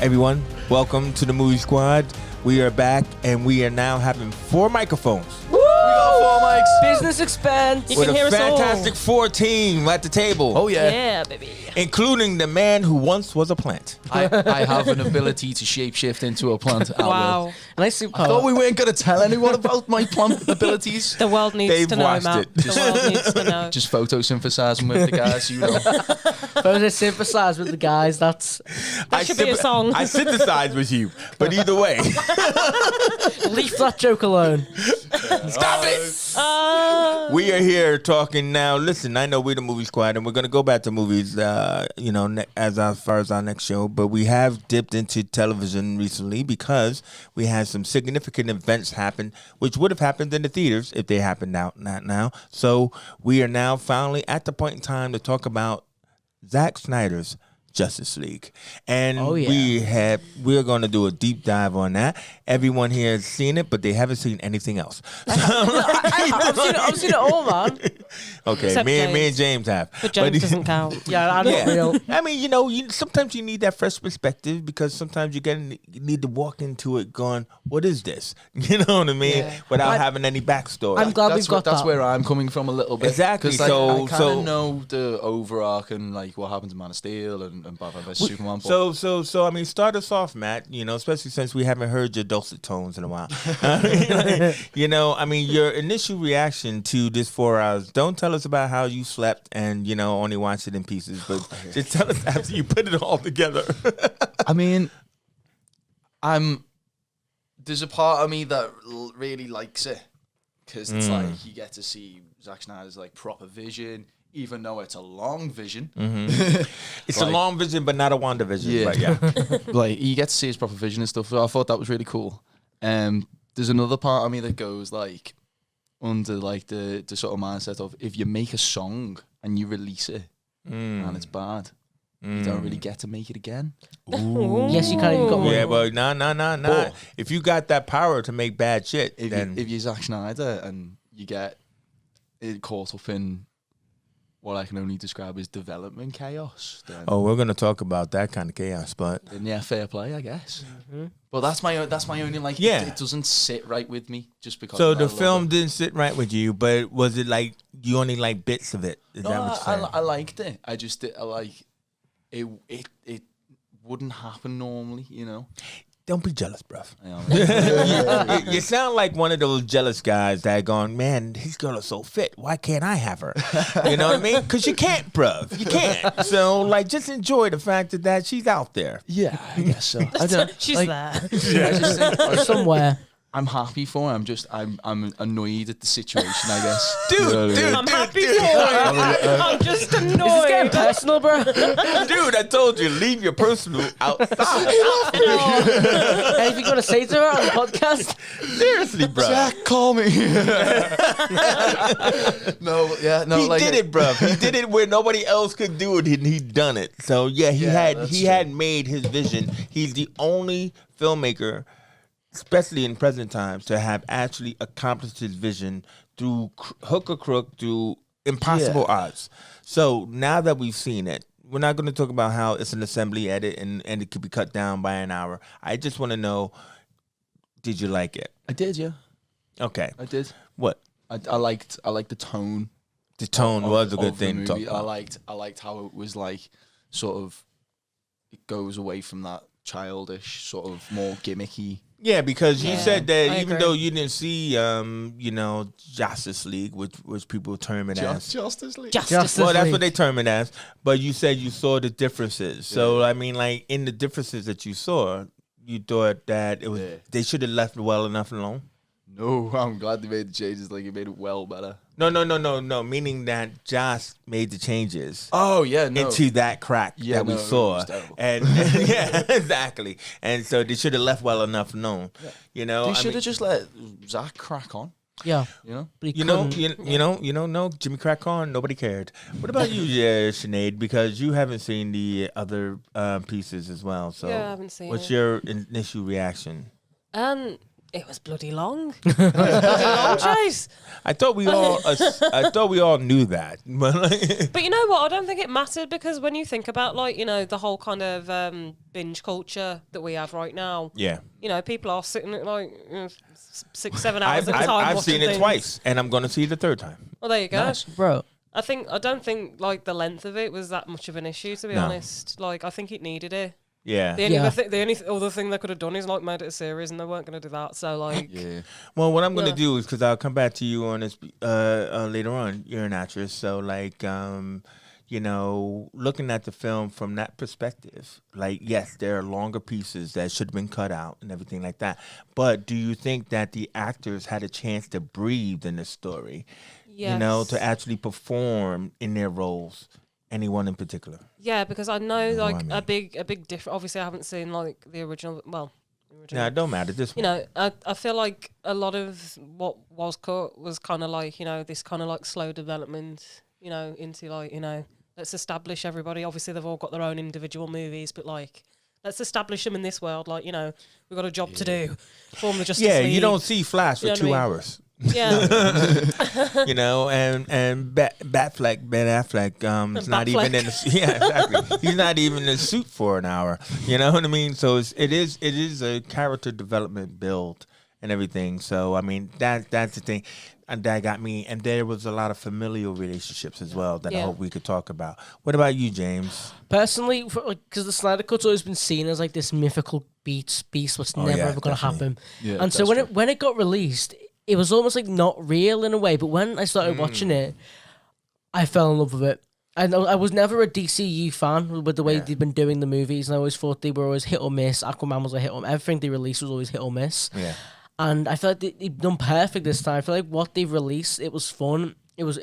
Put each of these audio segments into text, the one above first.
Everyone, welcome to the Movie Squad. We are back, and we are now having 4 microphones. Woo! We got 4 mics. Business expense. With a fantastic 4 team at the table. Oh, yeah. Yeah, baby. Including the man who once was a plant. I have an ability to shapeshift into a plant. Wow. Nice superpower. I thought we weren't going to tell anyone about my plant abilities. The world needs They've to know, watched Matt. it. The world needs to know. Just photosynthesizing with the guys, you know. Photosynthesize with the guys. That should be a song. I synthesize with you, but either way. leave that joke alone. Stop it! We are here talking now. Listen, I know we're the Movie Squad, and we're going to go back to movies, as far as our next show. But we have dipped into television recently because we had some significant events happen, which would have happened in the theaters if they happened not now. So we are now finally at the point in time to talk about Zack Snyder's Justice League, and we're going to do a deep dive on that. Everyone here has seen it, but they haven't seen anything else. I've seen it all, man. Okay, Except me James. and James have, But James doesn't count. Yeah, I'm not real. I mean, sometimes you need that fresh perspective because sometimes you need to walk into it going, "What is this?" You know what I mean? Yeah. Without having any backstory. I'm glad we've got That's that. where I'm coming from a little bit. Exactly. Because I kind So- of know the overarching, like what happened to Man of Steel and Batman vs Superman. But So I mean, start us off, Matt. Especially since we haven't heard your dulcet tones in a while. Your initial reaction to this 4 hours. Don't tell us about how you slept and only watched it in pieces, but just tell us after you put it all together. I mean, there's a part of me that really likes it because it's like you get to see Zack Snyder's like proper vision, even though it's a long vision. It's a long vision, but not a WandaVision. Yeah. But yeah. Like you get to see his proper vision and stuff. So I thought that was really cool. There's another part of me that goes like under like the sort of mindset of if you make a song and you release it and it's bad, you don't really get to make it again. Yes, you can. You got one. Yeah, but nah. If you got that power to make bad shit, then If you're Zack Snyder and you get it caught up in what I can only describe as development chaos, then, we're gonna talk about that kind of chaos, but then yeah, fair play, I guess. But that's my only like. Yeah. It doesn't sit right with me just because. so of that the a film little bit. didn't sit right with you. But was it like you only like bits of it? Is that what you're saying? I liked it. I just I like it. It wouldn't happen normally, you know. Don't be jealous, bruv. I You sound like one of those jealous guys that going, man, his girl is so fit. Why can't I have her? You know what I mean? Because you can't, bruv. You can't. So, just enjoy the fact that she's out there. Yeah, I guess so. I don't. She's like, there. I just think, Somewhere. I'm happy for her. I'm annoyed at the situation, I guess. Dude, I'm happy for it. I'm just Is this getting annoyed. personal, bro? dude, I told you, leave your personal outside. Anything you got to say to her on the podcast? Seriously, bruv. Jack, call me. No, He like did it, bruv. He did it where nobody else could do it, and he done it. So yeah, he that's had made his vision. He's the only filmmaker, especially in present times, to have actually accomplished his vision through hook or crook, through impossible odds. So now that we've seen it, we're not going to talk about how it's an assembly edit and it could be cut down by an hour. I just want to know, did you like it? I did, yeah. Okay. I did. What? I liked the tone. The tone was a good of the thing to talk movie. about. I liked how it was like sort of it goes away from that childish sort of more gimmicky. Yeah, because you said that I even agree. though you didn't see, Justice League, which people term it as. Justice League. Justice Well, that's League. what they term it as. But you said you saw the differences. So I mean, like in the differences that you saw, you thought that it was they should have left well enough alone. No, I'm glad they made the changes. Like it made it well better. No. Meaning that Joss made the changes. Oh yeah, no. Into that crack that we no, it saw, was terrible. and yeah, exactly. And so they should have left well enough known. You know, They I should mean, have just let Zach crack on. Yeah. You know. But he You know, couldn't. no, Jimmy Crack on, nobody cared. What about you, Sinead? Because you haven't seen the other pieces as well. So, Yeah, I haven't seen what's it. your initial reaction? It was bloody long. It was bloody long, Chase. I thought we all knew that. But you know what? I don't think it mattered because when you think about like, you know, the whole kind of binge culture that we have right now. Yeah. You know, people are sitting at like 6-7 hours at a time. I've watching seen it things. twice, and I'm going to see it the third time. Well, there you go. Nice, bro. I don't think like the length of it was that much of an issue, to be honest. Like, I think it needed it. Yeah. The only other thing they could have done is like made it a series, and they weren't going to do that. So like, Well, what I'm going to do is because I'll come back to you on this later on. You're an actress, so like, you know, looking at the film from that perspective, like, yes, there are longer pieces that should have been cut out and everything like that. But do you think that the actors had a chance to breathe in the story? yes. You know, to actually perform in their roles? Anyone in particular? Yeah, because I know like I mean. a big difference. Obviously, I haven't seen like the original. Well, No, it don't matter. This you one. know, I feel like a lot of what was cut was kind of like, you know, this kind of like slow development, you know, into like, you know, let's establish everybody. Obviously, they've all got their own individual movies, but like, let's establish them in this world. Like, you know, we've got a job to do. Form the Justice League. You don't see Flash for You know what I 2 mean? hours. Yeah. You know, and Ben Affleck, is not even in the exactly. He's not even in the suit for an hour. You know what I mean? So it is a character development build and everything. So I mean that's the thing, and that got me. And there was a lot of familial relationships as well that I hope we could talk about. What about you, James? Personally, because the Snyder Cut's always been seen as like this mythical beast what's never ever going to happen. Yeah, and so when it got released, it was almost like not real in a way. But when I started watching it, I fell in love with it. And I was never a DCU fan with the way they've been doing the movies, and I always thought they were always hit or miss. Aquaman was a hit or miss. Everything they released was always hit or miss. Yeah. And I felt like they've done perfect this time. I feel like what they've released, it was fun. It was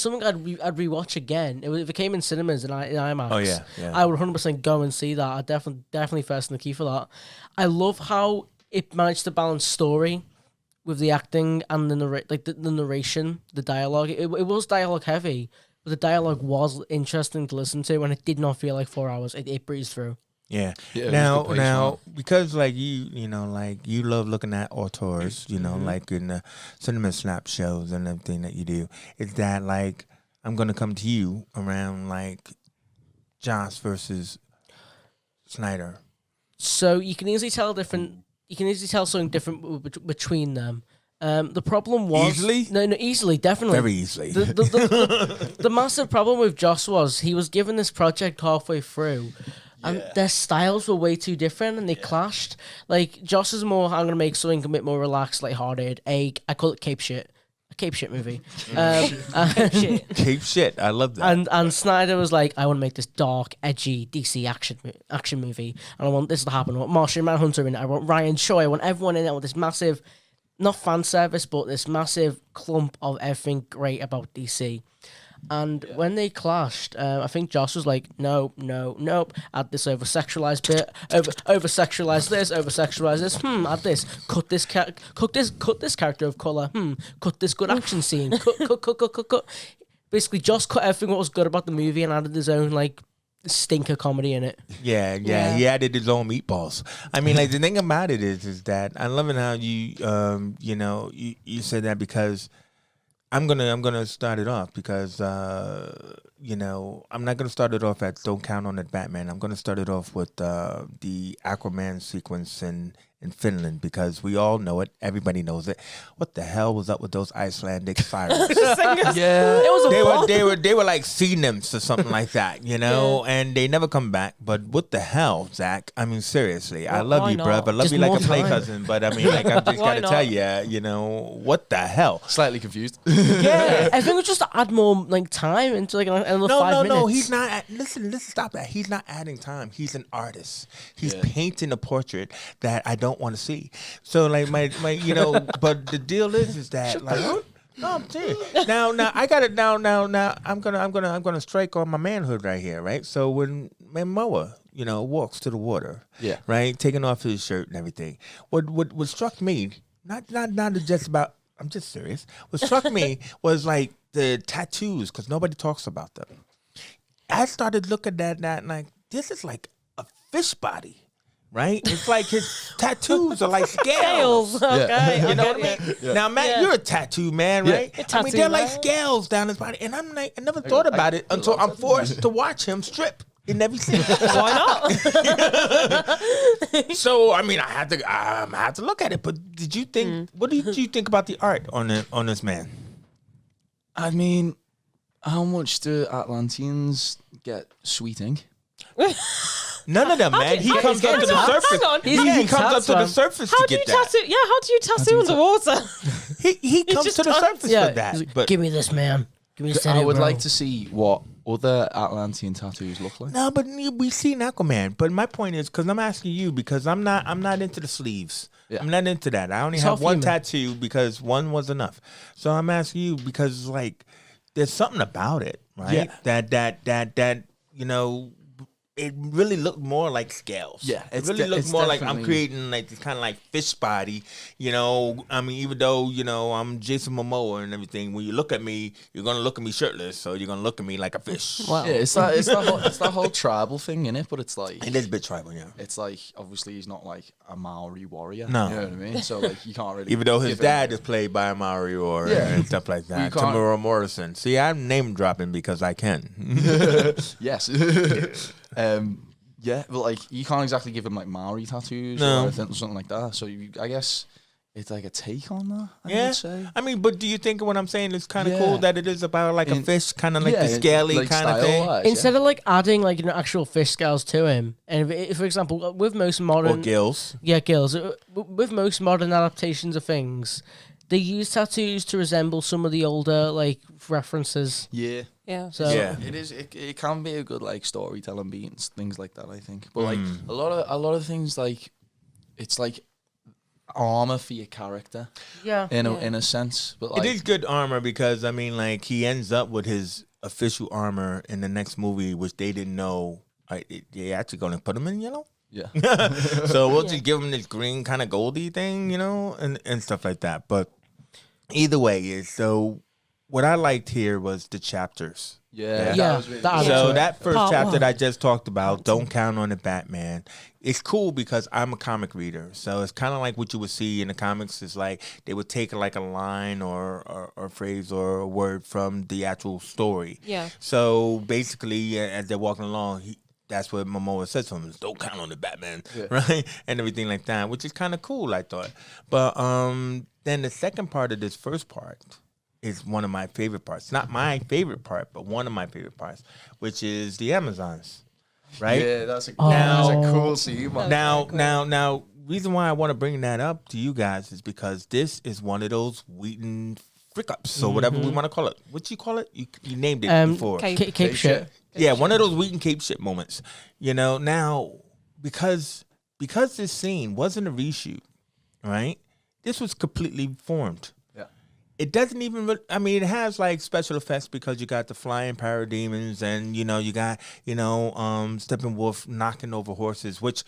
something I'd rewatch again. If it came in cinemas and in IMAX, I would 100% go and see that. I definitely first in the key for that. I love how it managed to balance story with the acting and the narration, the dialogue. It was dialogue heavy, but the dialogue was interesting to listen to, and it did not feel like 4 hours. It breezed through. Yeah. Yeah, Now, because like you know, like you love looking at auteurs, you know, like in the cinema snap shows and everything that you do, is that like I'm gonna come to you around like Joss versus Snyder. So you can easily tell something different between them. The problem was Easily? No, easily, definitely, Very easily. The massive problem with Joss was he was given this project halfway through, and their styles were way too different, and they clashed. Like Joss is more, I'm gonna make something a bit more relaxed, lighthearted. I call it Cape Shit. A Cape Shit movie. Cape shit. I love that. And Snyder was like, I want to make this dark, edgy DC action movie, and I want this to happen. I want Martian Manhunter in it. I want Ryan Choi. I want everyone in it. I want this massive, not fan service, but this massive clump of everything great about DC. And when they clashed, I think Joss was like, nope. Add this over-sexualized bit, over-sexualize this, over-sexualize this. Add this. Cut this character of color. Cut this good action scene. Cut. Basically, Joss cut everything what was good about the movie and added his own like stinker comedy in it. Yeah. He added his own meatballs. I mean, like the thing about it is that I'm loving how you, you know, you said that because. I'm gonna start it off because you know, I'm not gonna start it off at Don't Count on It Batman. I'm gonna start it off with the Aquaman sequence in Finland because we all know it. Everybody knows it. What the hell was up with those Icelandic sirens? Yeah, they were like sea nymphs or something like that, you know, and they never come back. But what the hell, Zach? I mean, seriously, I love you, bruv. I love Just you like more a play time. cousin, but I mean, like I just Why gotta not? tell you, you know, what the hell? slightly confused. Yeah, I think it's just to add more like time into like another 5 minutes. No, he's not. Listen, stop that. He's not adding time. He's an artist. He's painting a portrait that I don't want to see. So like my you know, but the deal is that like. No, I'm serious. Now I got it. Now I'm gonna strike on my manhood right here, right? So when Moa, you know, walks to the water, right, taking off his shirt and everything. What struck me, not just about. I'm just serious. What struck me was like the tattoos, because nobody talks about them. I started looking at that and like, this is like a fish body. right? It's like his tattoos are like scales. Scales. Okay. You know I what I get mean? it. Now, Matt, Yeah. you're a tattoo man, Yeah. right? A I mean, tattoo they're like man. scales down his body, and I'm like, I never thought about it until I'm forced to watch him strip in every scene. Why not? So, I mean, I had to look at it. But did you think? What did you think about the art on this man? I mean, how much do Atlanteans get sweet ink? None of them, man. He comes up to the surface. Hang on. He comes up to the surface How to do you get that. tattoo? Yeah, how do you tattoo underwater? He comes just to the does. surface Yeah, for that. he's like, But give me this, man. Give me this. I would like to see what other Atlantean tattoos look like. no, but we see Aquaman. But my point is, because I'm asking you, because I'm not into the sleeves. Yeah. I'm not into that. I only It's have half one human. tattoo because one was enough. So I'm asking you because like there's something about it, right? Yeah. That you know. It really looked more like scales. Yeah, it it's really looked it's more like I'm definitely- creating like this kind of like fish body. You know, I mean, even though I'm Jason Momoa and everything, when you look at me, you're gonna look at me shirtless, so you're gonna look at me like a fish. Wow. Yeah, it's that whole tribal thing in it, but it's like It is a bit tribal, yeah. it's like obviously he's not like a Maori warrior. No. You know what I mean? So like you can't really Even though his give him- dad is played by a Maori or Yeah. and stuff like You that. can't- Tamura Morrison. See, I'm name dropping because I can. Yes. Yeah, but like you can't exactly give him like Maori tattoos No. or something like that. So I guess it's like a take on that. I Yeah, would say. I mean, but do you think what I'm saying is kind of Yeah. cool that it is about like a In- fish, kind of like Yeah, the scaly like kind of thing, style-wise, Instead of like adding like actual fish scales to him, and if, for example, with most or modern gills? gills, with most modern adaptations of things, they use tattoos to resemble some of the older like references. yeah. Yeah. So Yeah. It is. It can be a good like storytelling beat and things like that. I think, but like Mm. a lot of things like it's like armor for your character yeah, in a sense. But like It is good armor because I mean, like he ends up with his official armor in the next movie, which they didn't know. They actually going to put him in yellow, yeah, so we'll just give him this green kind of goldy thing, and stuff like that. But either way, is so. What I liked here was the chapters. yeah, Yeah, That was really that cool. added So to it. that first Part chapter one. that I just talked about, Don't Count on It, Batman. It's cool because I'm a comic reader. So it's kind of like what you would see in the comics. It's like they would take like a line or a phrase or a word from the actual story. Yeah. So basically, as they're walking along, that's what Momoa says to him, is don't count on it, Batman, Yeah. right? And everything like that, which is kind of cool, I thought. But then the second part of this first part is one of my favorite parts. Not my favorite part, but one of my favorite parts, which is the Amazons, right? Yeah, that's a Now- cool scene. Man. Now, reason why I want to bring that up to you guys is because this is one of those Wheaton frick-ups, or whatever we want to call it. What you call it? You named it before. Cape- Cape shit. Yeah, one of those Wheaton Cape shit moments. Now because this scene wasn't a reshoot, right? This was completely formed. Yeah. It doesn't even. I mean, it has like special effects because you got the flying parademons, and you got Steppenwolf knocking over horses, which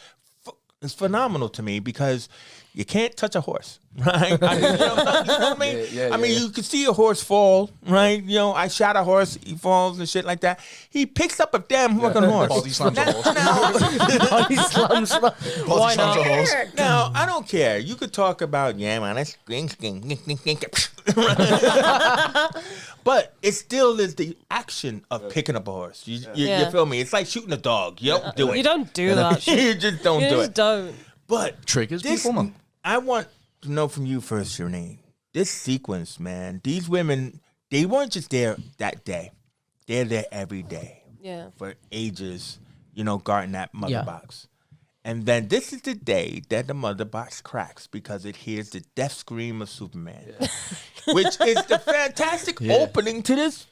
is phenomenal to me because you can't touch a horse, right? I mean, you know what I mean? Yeah, I mean, yeah. you can see a horse fall, right? I shot a horse, he falls and shit like that. He picks up a damn fucking horse. Body slams a horse. Body slams. Why not? Now, I don't care. You could talk about, yeah, man, that's but it still is the action of picking up a horse. You Yeah. feel me? It's like shooting a dog. You don't do it. You don't do that. You just don't You do just it. don't. But Triggers this, people, man. I want to know from you first, Sinead. This sequence, man, these women, they weren't just there that day. They're there every day Yeah. for ages, guarding that mother Yeah. box. And then this is the day that the mother box cracks because it hears the death scream of Superman, which is the fantastic opening to this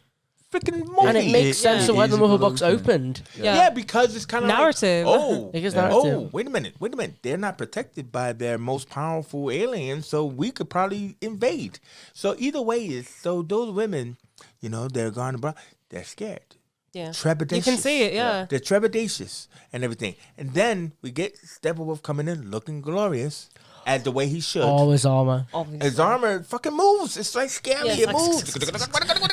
freaking movie. And it makes sense of why the is a mother good box opening. opened. Yeah, because it's kind of Narrative. Like, It is narrative. wait a minute. They're not protected by their most powerful aliens, so we could probably invade. So either way so those women, they're gone abroad. They're scared. Yeah. Trepidatious. You can see it, yeah. They're trepidatious and everything. And then we get Steppenwolf coming in looking glorious. as the way he should. Oh, his armor. Obviously. His armor fucking moves. It's like scary. Yeah, it's it like moves.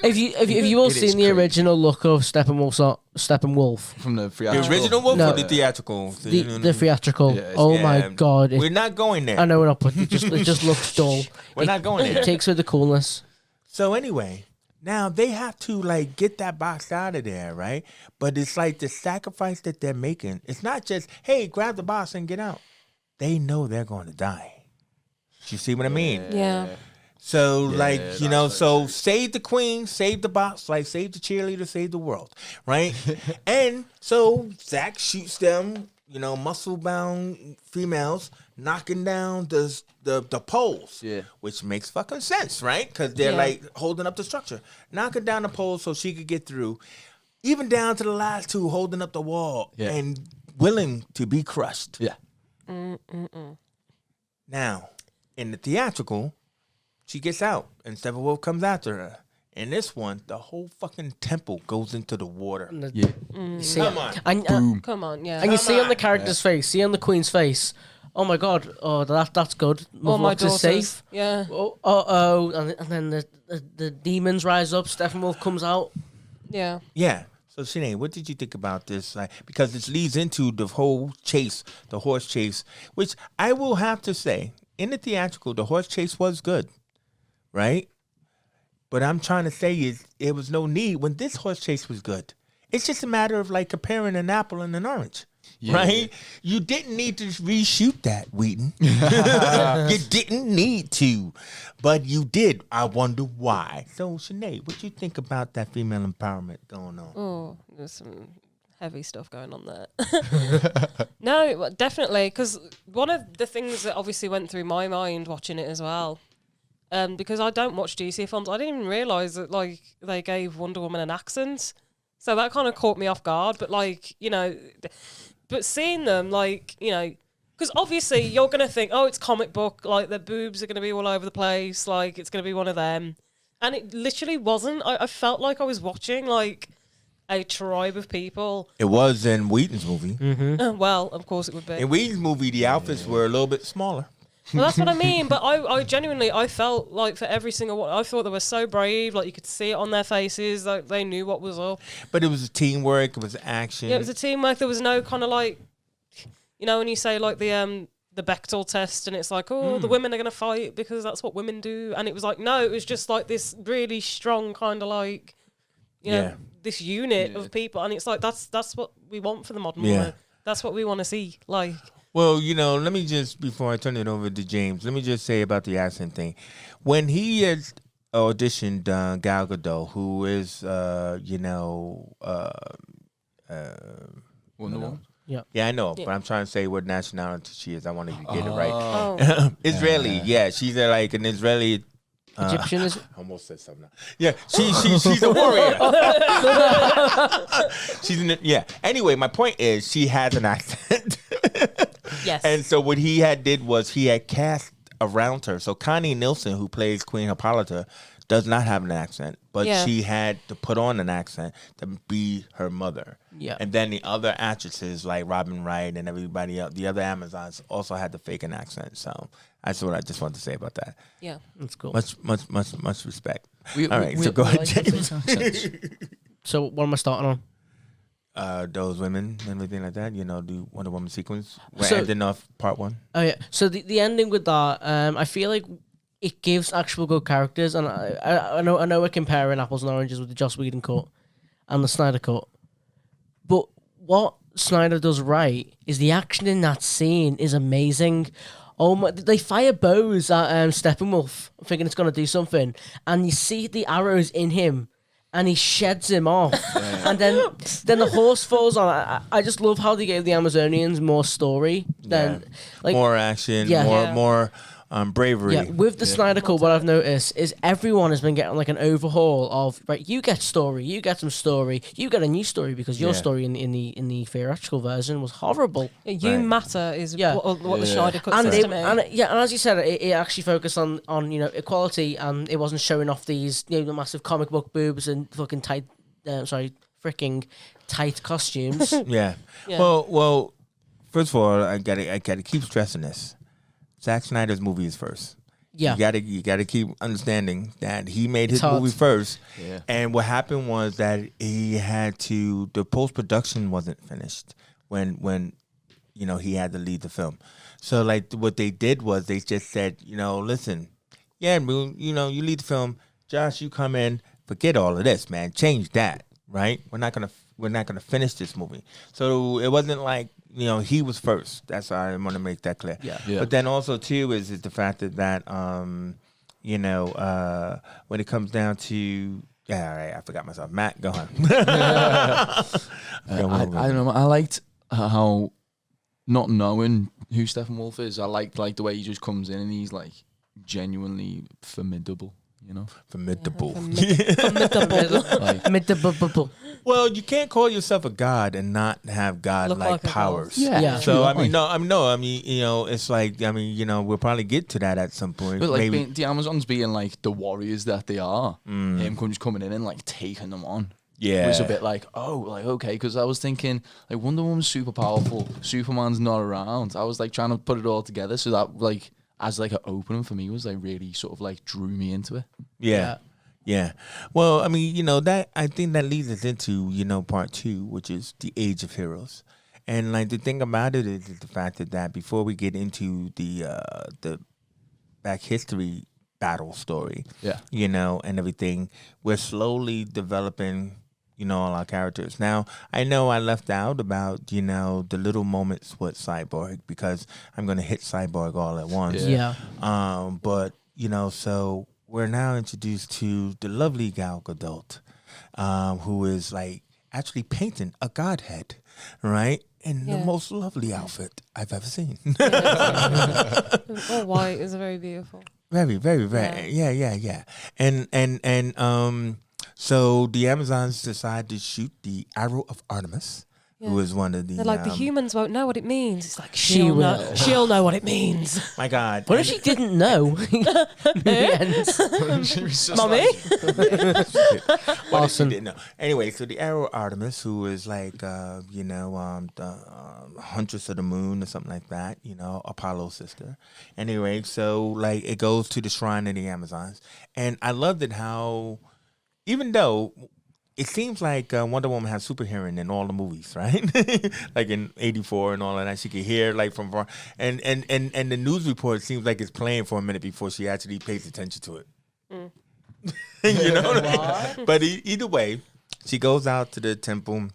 If you all It is seen the crazy. original look of Steppenwolf, From the The theatrical. original Wolf No. or the theatrical? the theatrical, Yeah, it's- oh my Yeah, god, We're not going there. I know we're not, but it just looks dull. We're not going It there. takes away the coolness. So anyway, now they have to like get that box out of there, right? But it's like the sacrifice that they're making. It's not just, hey, grab the box and get out. They know they're going to die. You see what I mean? Yeah. So like, that's you know, very so true. save the queen, save the box, like save the cheerleader, save the world, right? And so Zack shoots them, you know, muscle-bound females, knocking down the poles, Yeah. which makes fucking sense, right? Because they're Yeah. like holding up the structure, knocking down the poles so she could get through, even down to the last two holding up the wall Yeah. and willing to be crushed. Yeah. Now, in the theatrical, she gets out and Steppenwolf comes after her. In this one, the whole fucking temple goes into the water. Yeah. You see, Come on. and Come on, yeah. and you Come see on the on. character's face, see on the queen's face. Oh my god! Oh, that's good. All my Motherfuckers is daughters. safe. Yeah. Oh, and then the demons rise up. Steppenwolf comes out. Yeah. Yeah. So, Sinead, what did you think about this? Like, because this leads into the whole chase, the horse chase, which I will have to say, in the theatrical, the horse chase was good, right? But I'm trying to say is it was no need when this horse chase was good. It's just a matter of like comparing an apple and an orange. Right? You didn't need to reshoot that, Wheaton. You didn't need to. But you did. I wonder why. So, Sinead, what you think about that female empowerment going on? Oh, there's some heavy stuff going on there. No, definitely, because one of the things that obviously went through my mind watching it as well, because I don't watch DC films, I didn't even realise that like they gave Wonder Woman an accent, so that kind of caught me off guard. But like, you know, but seeing them, like, you know, because obviously you're gonna think, oh, it's comic book, like the boobs are gonna be all over the place, like it's gonna be one of them, and it literally wasn't. I felt like I was watching like a tribe of people. It was in Wheaton's movie. Well, of course it would be. In Wheaton's movie, the outfits were a little bit smaller. Well, that's what I mean. But I genuinely, I felt like for every single one, I thought they were so brave. Like you could see it on their faces. Like they knew what was up. But it was teamwork. It was action. Yeah, it was a teamwork. There was no kind of like, you know, when you say like the Bechdel test, and it's like, oh, the women are gonna fight because that's what women do, and it was like, no, it was just like this really strong kind of like, you know, Yeah. this unit Yeah. of people, and it's like that's what we want for the modern Yeah. woman. That's what we want to see. Like, Well, you know, let me just, before I turn it over to James, let me just say about the accent thing. When he has auditioned Gal Gadot, who is, Wonder Woman. yeah, I know, Yeah. but I'm trying to say what nationality she is. I want to get it right. oh, Israeli, yeah, she's like an Israeli. Egyptian is I almost said something. Yeah, she's a warrior. Yeah. Anyway, my point is she has an accent. yes. And so what he had did was he had cast around her. So Connie Nielsen, who plays Queen Hippolyta, does not have an accent, but Yeah. she had to put on an accent to be her mother. Yeah. And then the other actresses like Robin Wright and everybody else, the other Amazons also had to fake an accent. So that's what I just wanted to say about that. yeah. that's cool. Much respect. We- All right, we- so go we ahead, like the James. fake accents. So what am I starting on? Those women and everything like that, you know, the Wonder Woman sequence. We're So- ending off part one. Oh yeah. So the ending with that, I feel like it gives actual good characters, and I know we're comparing apples and oranges with the Joss Whedon cut and the Snyder cut, but what Snyder does right is the action in that scene is amazing. Oh my! They fire bows at Steppenwolf, thinking it's gonna do something, and you see the arrows in him, and he sheds him off, and then the horse falls on. I just love how they gave the Amazonians more story than like More action, Yeah. Yeah. more bravery. yeah, with the Snyder Cut, what I've noticed is everyone has been getting like an overhaul of right. You get story, you get some story, you get a new story because your Yeah. story in the theatrical version was horrible. You Right. matter is Yeah. what the Yeah. Snyder Cut And says it, to me. and as you said, it actually focused on equality, and it wasn't showing off these the massive comic book boobs and fucking tight, freaking tight costumes. Yeah. Yeah. Well. First of all, I gotta keep stressing this. Zack Snyder's movie is first. Yeah. You gotta keep understanding that he made his It's hard. movie first. Yeah. And what happened was that he had to, the post production wasn't finished when he had to lead the film. So like what they did was they just said, listen, yeah, you lead the film. Josh, you come in, forget all of this, man. Change that, right? We're not gonna finish this movie. So it wasn't like he was first. That's why I want to make that clear. Yeah. But then also too is the fact that when it comes down to all right, I forgot myself. Matt, go on. I don't know. I liked how, not knowing who Steppenwolf is, I liked the way he just comes in and he's like genuinely formidable. Formidable. Formidable. Well, you can't call yourself a god and not have god-like Look like a powers. god. Yeah. So it's like we'll probably get to that at some point. But like Maybe. the Amazons being like the warriors that they are, him just coming in and like taking them on. Yeah. Was a bit like, okay, because I was thinking like Wonder Woman's super powerful, Superman's not around. I was like trying to put it all together so that like as like an opening for me was like really sort of like drew me into it. Yeah. Well, I think that leads us into, part 2, which is the Age of Heroes. And like the thing about it is the fact that before we get into the back history battle story, and everything, we're slowly developing, all our characters. Now, I know I left out about, the little moments with Cyborg because I'm going to hit Cyborg all at once. Yeah. But, so we're now introduced to the lovely Gal Gadot, who is like actually painting a godhead, right? In the most lovely outfit I've ever seen. All white is very beautiful. Very, very, very. Yeah. And so the Amazons decide to shoot the arrow of Artemis, who is one of the. They're like, the humans won't know what it means. It's like, She she'll will. know. She'll know what it means. My God. What if she didn't know? Mommy? What if she didn't know? Anyway, so the arrow of Artemis, who is like, the Huntress of the Moon or something like that, Apollo's sister. Anyway, so like it goes to the shrine of the Amazons. And I loved it how, even though it seems like Wonder Woman has super hearing in all the movies, right? Like in '84 and all of that, she could hear like from far. And the news report seems like it's playing for a minute before she actually pays attention to it. But either way, she goes out to the temple.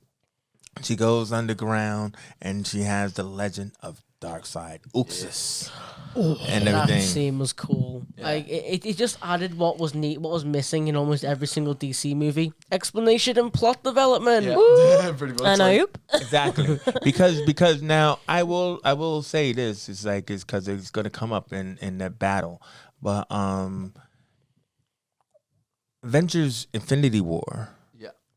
She goes underground, and she has the legend of Darkseid, Uxas, and That everything. scene was cool. Like it just added what was neat, what was missing in almost every single DC movie: explanation and plot development. Yeah, pretty much. And I hope. Exactly, because now I will say this: it's because it's going to come up in that battle, but Avengers: Infinity War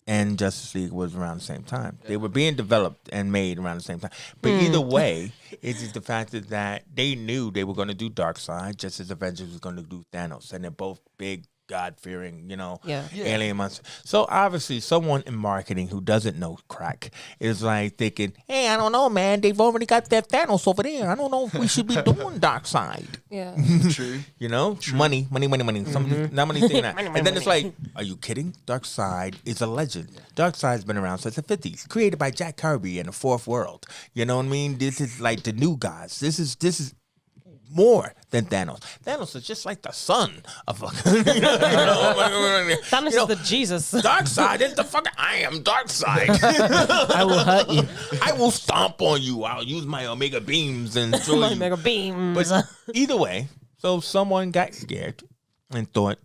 and Justice League was around the same time. They were being developed and made around the same time. But either way, it's just the fact that they knew they were going to do Darkseid just as Avengers was going to do Thanos. And they're both big, God-fearing, alien monsters. So obviously someone in marketing who doesn't know crack is like thinking, hey, I don't know, man. They've already got that Thanos over there. I don't know if we should be doing Darkseid. Yeah. True. Money. Not money thing that. And then it's like, are you kidding? Darkseid is a legend. Darkseid's been around since the 50s, created by Jack Kirby in the Fourth World. You know what I mean? This is like the new gods. This is more than Thanos. Thanos is just like the son of a. Thanos is the Jesus. Darkseid is the fucking. I am Darkseid. I will hurt you. I will stomp on you. I'll use my Omega beams and throw My you. mega beams. But either way, so someone got scared and thought,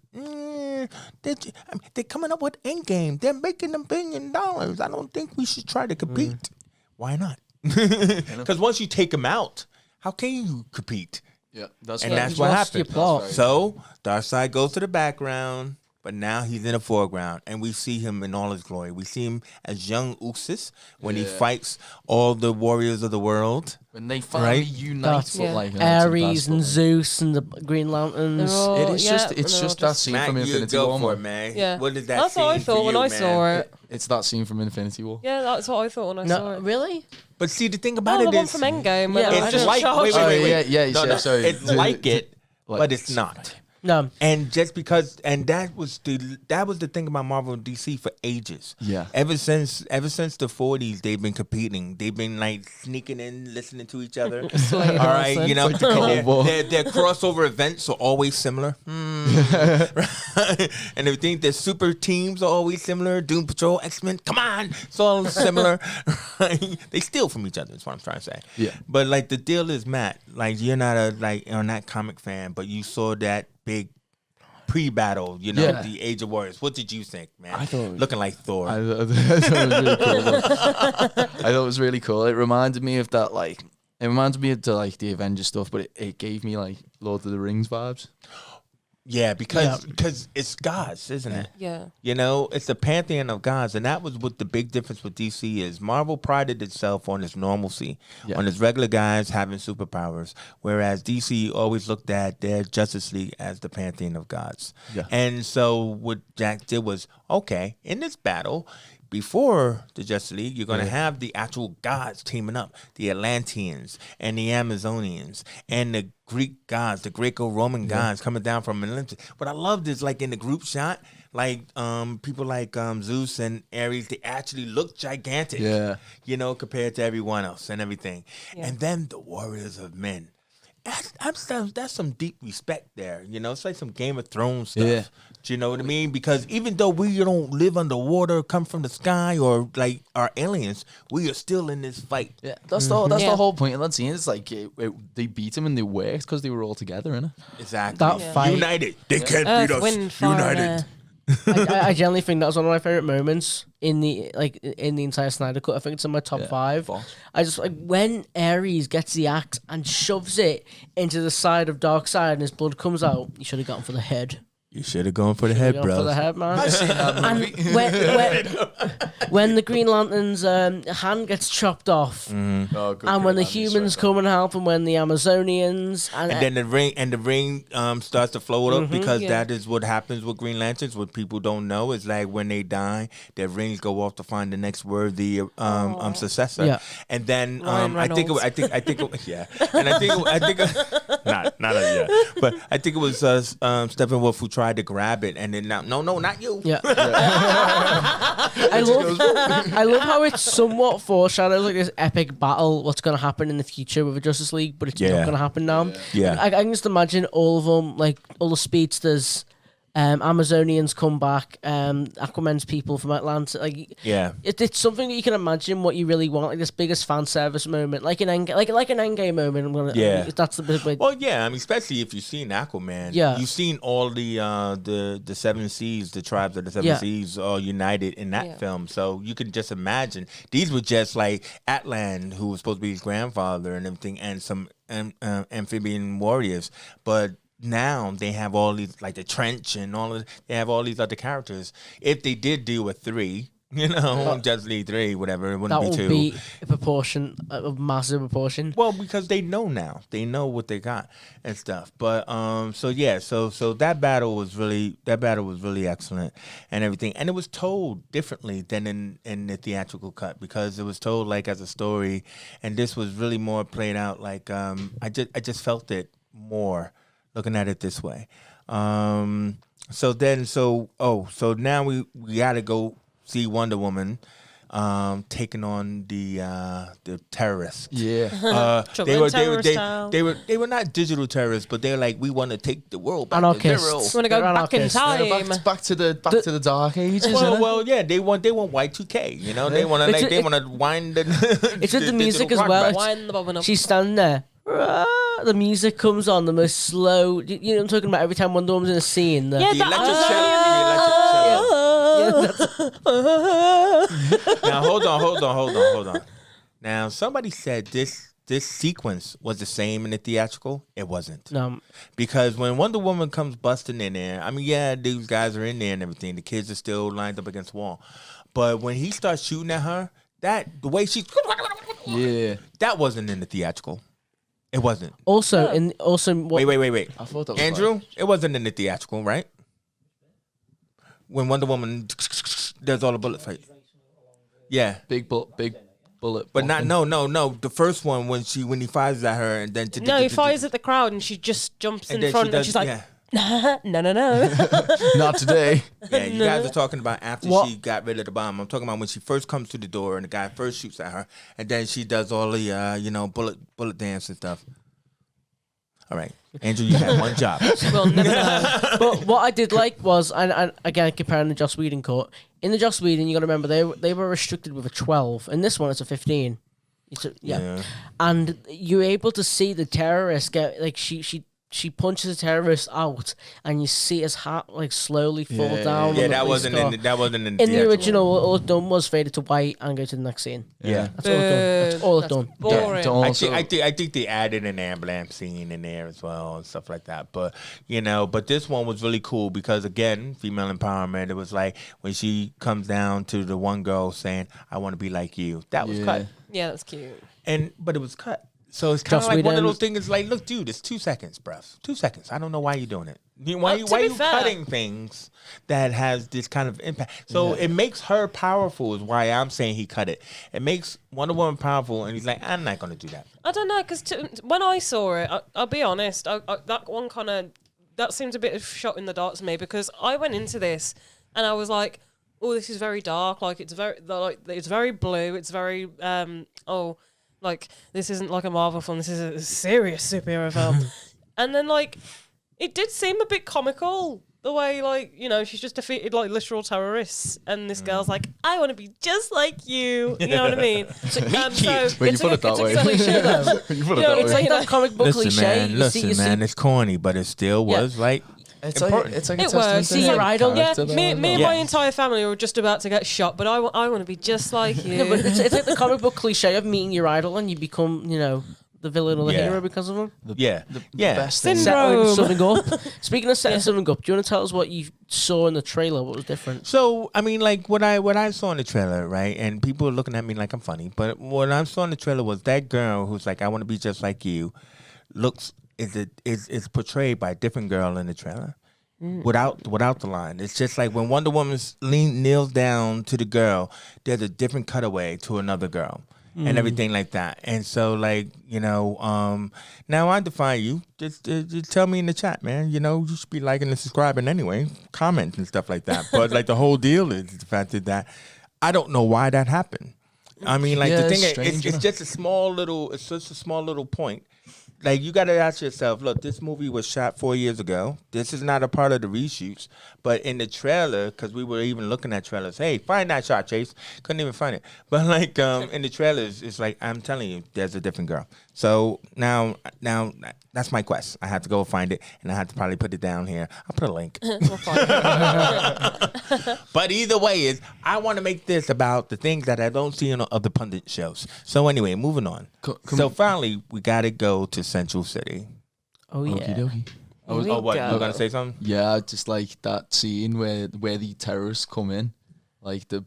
they're coming up with Endgame. They're making $1 billion. I don't think we should try to compete. Why not? Because once you take them out, how can you compete? Yeah, that's And fair. that's what Lost your happened. plot. So Darkseid goes to the background, but now he's in the foreground, and we see him in all his glory. We see him as young Uxas when he fights all the warriors of the world. When they finally unite, That's but like Ares and Zeus and the Green Lanterns. They're all- It is yeah, it's they're just all that scene Matt, from you Infinity go War, for it, man. man. Yeah. What did that That's what I scene for thought when you, I man? saw it. It's that scene from Infinity War. Yeah, that's what I thought when I saw No, it. really? But see, the thing about Oh, the it one is, from Endgame. Yeah, Yeah, it's just like wait. Yeah, No, sorry. it's like it, like- but it's not. No. And just because, and that was the thing about Marvel and DC for ages. Yeah. Ever since the 40s, they've been competing. They've been like sneaking in, listening to each other. All right, Dawson. you know, It's like the Cold War. their crossover events are always similar. And everything. Their super teams are always similar. Doom Patrol, X-Men, come on, it's all similar. They steal from each other. Is what I'm trying to say. Yeah. But like the deal is, Matt, like you're not not comic fan, but you saw that big pre-battle, you know, Yeah. the Age of Warriors. What did you think, man? I thought it was- looking like Thor. I thought it was really cool. It reminded me of that, like, it reminds me of the Avengers stuff, but it gave me like Lord of the Rings vibes. yeah, because it's gods, isn't it? Yeah. You know, it's the pantheon of gods, and that was what the big difference with DC is. Marvel prided itself on its normalcy, Yeah. on its regular guys having superpowers, whereas DC always looked at their Justice League as the pantheon of gods. Yeah. And so what Jack did was, okay, in this battle, before the Justice League, you're going to have the actual gods teaming up, the Atlanteans and the Amazonians and the Greek gods, the Greco-Roman gods coming down from Atlantis. What I loved is like in the group shot, like people like Zeus and Ares, they actually look gigantic, Yeah. you know, compared to everyone else and everything. Yeah. And then the warriors of men. That's some deep respect there, you know. It's like some Game of Thrones stuff. Yeah. Do you know what I mean? Because even though we don't live underwater, come from the sky, or like are aliens, we are still in this fight. Yeah, that's the Yeah. whole point of that scene. It's like they beat him and they worked because they were all together, innit? Exactly. That fight- United. They can't Earth, beat us. wind, fire, and United. air. I generally think that was one of my favorite moments in the entire Snyder Cut. I think it's in my top 5. Boss. I just like when Ares gets the axe and shoves it into the side of Darkseid and his blood comes out. You should have gone for the head. You should have gone for the head, Gone for bro. the head, man. I've seen that And movie. when the Green Lantern's hand gets chopped off, Oh, good and when the Green Lantern, humans straight come and help, and when the Amazonians And then the ring starts to float up because Yeah. that is what happens with Green Lanterns. What people don't know is like when they die, their rings go off to find the next worthy successor. Yeah. And then Ryan I think Reynolds. yeah, and I think not yeah, but I think it was Steppenwolf who tried to grab it, and then no, not you. Yeah. I love how it somewhat foreshadows like this epic battle, what's going to happen in the future with the Justice League, but it's Yeah. not going to happen now. Yeah. I can just imagine all of them, like all the speedsters, Amazonians come back, Aquaman's people from Atlanta. Like, Yeah. it's something that you can imagine what you really want, like this biggest fan service moment, like an Endgame moment. Yeah. That's the bit. Well, yeah, I mean, especially if you've seen Aquaman, Yeah. you've seen all the seven seas, the tribes of the seven Yeah. seas, all united in that Yeah. film. So you can just imagine these were just like Atlan, who was supposed to be his grandfather and everything, and some amphibian warriors, but now they have all these, like the trench and all of. They have all these other characters. If they did do a 3, you know, Justice League 3, whatever, it wouldn't That be will 2. be a proportion, a massive proportion. Well, because they know now, they know what they got and stuff. But so yeah, so that battle was really excellent and everything, and it was told differently than in the theatrical cut because it was told like as a story, and this was really more played out like I just felt it more looking at it this way. So now we got to go see Wonder Woman taking on the terrorists. Yeah. They were Terrorist they were not digital terrorists, but they're like, we want to take the world back to Anarchists. zero. We want to go They're back in anarchists. time. Back to the dark ages. innit? Well, yeah, they want Y2K. You know, they want to It's- they want to wind the. It's with the music digital as clock well. back. It's- Wind the bobbin up. She's standing there. The music comes on, the most slow. You know what I'm talking about? Every time Wonder Woman's in a scene. Yeah, The that electric cello. Now hold on. Now somebody said this sequence was the same in the theatrical. It wasn't. No, Because when Wonder Woman comes busting in there, I mean, yeah, these guys are in there and everything. The kids are still lined up against the wall. But when he starts shooting at her, the way she Yeah. that wasn't in the theatrical. It wasn't. Also, Yeah. what? Wait. I thought that was Andrew, it wasn't in the theatrical, right? When Wonder Woman does all the bullet fight. Yeah. Big bullet. But not bottom. no. The first one when he fires at her and then No, he fires at the crowd and she just jumps in then front she and she's like, yeah. no. Not today. Yeah, you guys are talking about after What? she got rid of the bomb. I'm talking about when she first comes to the door and the guy first shoots at her, and then she does all the bullet dance and stuff. All right, Andrew, you had one job. We'll never know. But what I did like was, and again comparing the Joss Whedon cut, in the Joss Whedon you got to remember they were restricted with a 12. In this one it's a 15. Yeah. And you're able to see the terrorist get like she punches the terrorist out, and you see his hat like slowly fall down. Yeah, on the that police wasn't car. in In the actual- original, all it done was fade it to white and go to the next scene. Yeah. That's all it done. That's all it done. Boring. To I also- think they added an ambulance scene in there as well and stuff like that. But but this one was really cool because again, female empowerment. It was like when she comes down to the one girl saying, "I want to be like you." That was cut, Yeah, that's cute. but it was cut. So it's kind of Joss like one of Whedon- those things. Like, look, dude, it's 2 seconds, bruh. 2 seconds. I don't know why you're doing it. Why to are be you fair- cutting things that has this kind of impact? So it makes her powerful. Is why I'm saying he cut it. It makes Wonder Woman powerful, and he's like, I'm not going to do that. I don't know, because when I saw it, I'll be honest, that one that seems a bit of shot in the dark to me, because I went into this and I was like, oh, this is very dark, like it's very blue, it's very like this isn't like a Marvel film, this is a serious superhero film. And then like it did seem a bit comical, the way like, she's just defeated like literal terrorists, and this girl's like, I want to be just like you. You know what I mean? So, When you put it that way. It's You put it that it's way. like that comic book cliche. Listen, man, it's corny, but it still was like It's important. like it's like a It testament works. to It's the like, idol. character, me though, and no? my entire family were just about to get shot, but I want to be just like you. Yeah, but it's like the comic book cliche of meeting your idol and you become, the villain or the Yeah. hero because of him. yeah. The Yeah. best thing. Syndrome. Setting something up. Speaking of setting something up, do you want to tell us what you saw in the trailer? What was different? So I mean, like what I saw in the trailer, right? And people are looking at me like I'm funny, but what I saw in the trailer was that girl who's like, I want to be just like you, is portrayed by a different girl in the trailer. Without the line, it's just like when Wonder Woman kneels down to the girl, there's a different cutaway to another girl, and everything like that. And so, like now I defy you. Just tell me in the chat, man. You should be liking and subscribing anyway, comments and stuff like that. But like the whole deal is the fact that I don't know why that happened. I mean, like Yeah, the thing it's is, strange, it's just a small little. It's just a small little point. Like, you got to ask yourself, look, this movie was shot 4 years ago. This is not a part of the reshoots. But in the trailer, because we were even looking at trailers, hey, find that shot, Chase. Couldn't even find it. But, like, in the trailers, it's like, I'm telling you, there's a different girl. So now that's my quest. I have to go find it, and I have to probably put it down here. I'll put a link. We'll find it. But either way is, I want to make this about the things that I don't see on other pundit shows. So anyway, moving on. So finally, we got to go to Central City. Oh, yeah. Okie dokie. Here we Oh, what? go. You were going to say something? Yeah, just like that scene where the terrorists come in, like the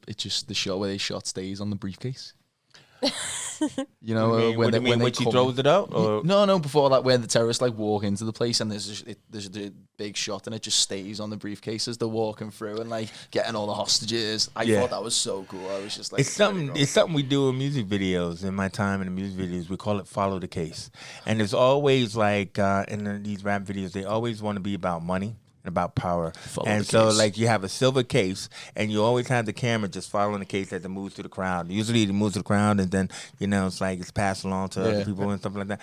shot where they shot stays on the briefcase. When she throws it out? Or? No, before that, where the terrorists like walk into the place and there's a big shot and it just stays on the briefcase as they're walking through and like getting all the hostages. I thought that was so cool. I was just like, It's something we do in music videos. In my time in the music videos, we call it follow the case. And it's always like in these rap videos, they always want to be about money and about power. And so like you have a silver case and you always have the camera just following the case as it moves through the crowd. Usually it moves through the crowd and then, it's like it's passed along to other people and stuff like that.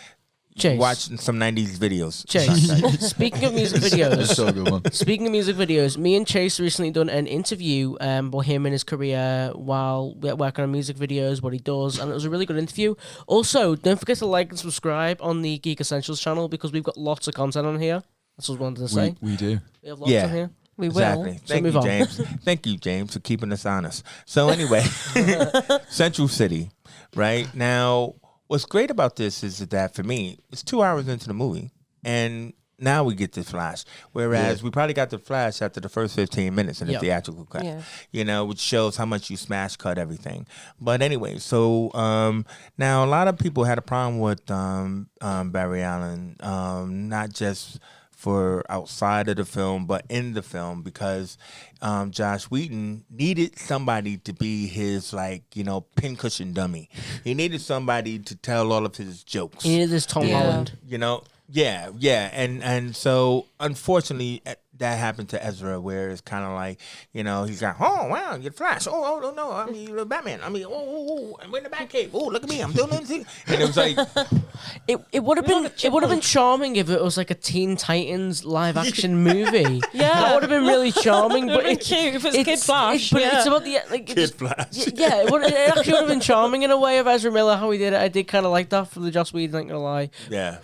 Chase. Watch some 90s videos. Chase, speaking of music videos, It's so good one. Speaking of music videos, me and Chase recently done an interview about him and his career while working on music videos, what he does, and it was a really good interview. Also, don't forget to like and subscribe on the Geek Essentials channel because we've got lots of content on here. That's what I wanted to say. We do. We have lots on here. We will. Exactly. Thank move you, on. James. Thank you, James, for keeping us honest. So anyway, Central City, right? Now, what's great about this is that for me, it's 2 hours into the movie, and now we get the Flash. Whereas we probably got the Flash after the first 15 minutes in the theatrical cut, which shows how much you smash cut everything. But anyway, so now a lot of people had a problem with Barry Allen, not just for outside of the film, but in the film because Josh Whedon needed somebody to be his pincushion dummy. He needed somebody to tell all of his jokes. He needed this Tom Holland. And so unfortunately that happened to Ezra, where it's kind of like, he's like, oh wow, you're Flash. Oh no, I mean you're Batman. I mean, I'm in the Batcave. Oh, look at me, I'm doing anything. And it was like, it would have been charming if it was like a Teen Titans live action movie. That would have been really charming. But it's cute if it's Kid Flash. But it's about Kid Flash. Yeah, it actually would have been charming in a way of Ezra Miller how he did it. I did kind of like that for the Joss Whedon. Not gonna lie. Yeah.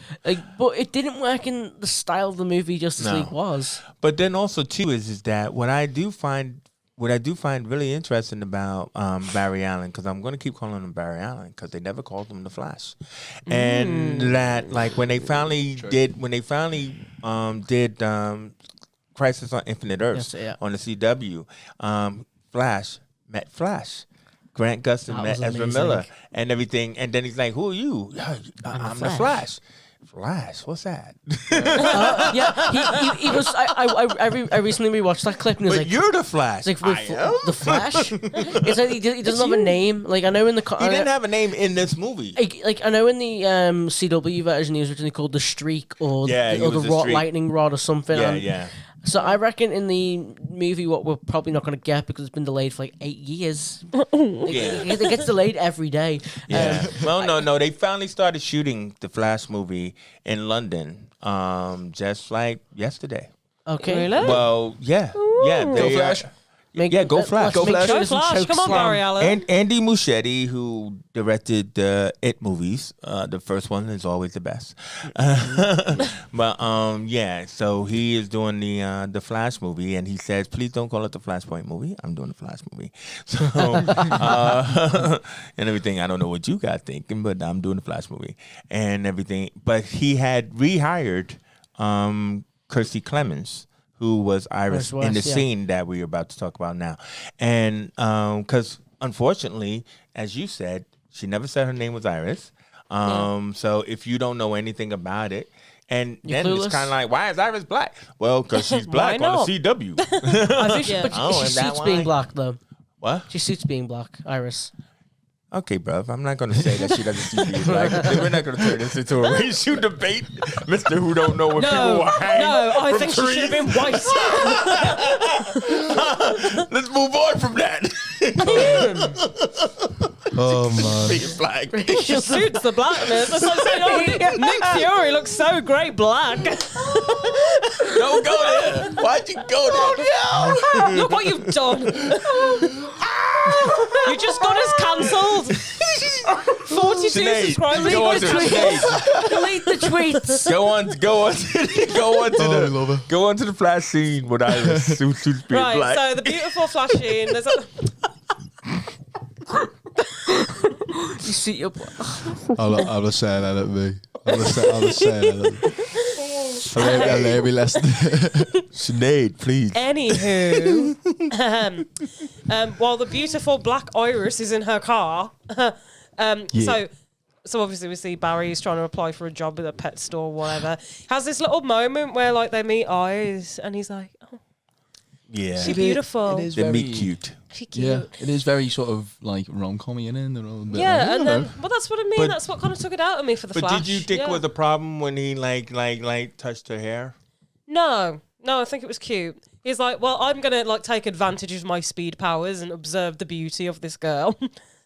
But it didn't work in the style of the movie Justice League was. But then also too is that what I do find really interesting about Barry Allen, because I'm going to keep calling him Barry Allen because they never called him the Flash, and that when they finally did Crisis on Infinite Earths on the CW, Flash met Flash. Grant Gustin met Ezra Miller and everything, and then he's like, "Who are you? I'm the Flash." Flash, what's that? He was. I recently rewatched that clip and it was like, "You're the Flash." It's like, the Flash. It's like he doesn't have a name. Like I know in the he didn't have a name in this movie. Like I know in the CW version he was originally called the Streak or the Lightning Rod or something. Yeah. So I reckon in the movie, what we're probably not going to get because it's been delayed for like 8 years. It gets delayed every day. Yeah. No. They finally started shooting the Flash movie in London, just like yesterday. Okay. Really? Well, yeah. Go Flash. Go Flash. Go Flash. Come on, Barry Allen. And Andy Muschietti, who directed the It movies, the first one is always the best. But so he is doing the Flash movie, and he says, "Please don't call it the Flashpoint movie. I'm doing the Flash movie." So and everything. I don't know what you guys thinking, but I'm doing the Flash movie and everything. But he had rehired Kirstie Clemens, who was Iris in the scene that we're about to talk about now. And because unfortunately, as you said, she never said her name was Iris. So if you don't know anything about it, and You're then clueless. it's kind of like, why is Iris black? Well, because she's black on the CW. I think she suits being black though. What? She suits being black, Iris. Okay, bruv, I'm not going to say that she doesn't see me black. We're not going to turn this into a racial debate, Mr. Who don't know what people are hanging. No, I think she should have been white. Let's move on from that. Oh man. Being black. She suits the blackness. That's like saying, Nick Fury looks so great black. Don't go there. Why'd you go there? Look what you've done. You just got us cancelled. 42 Sinead, subscribers. go on to Sinead. Delete the tweets. Go on to the Flash scene with Iris who suits being Right, black. so the beautiful Flash scene. There's a... You see your. I'm just saying that at me. I'm just saying that at me. Let me listen. Sinead, please. Anywho, while the beautiful black Iris is in her car, so obviously we see Barry's trying to apply for a job at a pet store or whatever. Has this little moment where like they meet eyes and he's like, oh, Yeah. she's beautiful. It is They very meet cute. She cute. Yeah, it is very sort of like rom-com-y in it. Yeah, and then well, that's what I mean. But- That's what kind of took it out of me for the But Flash. did you think it was a problem when he like touched her hair? No, I think it was cute. He's like, well, I'm gonna like take advantage of my speed powers and observe the beauty of this girl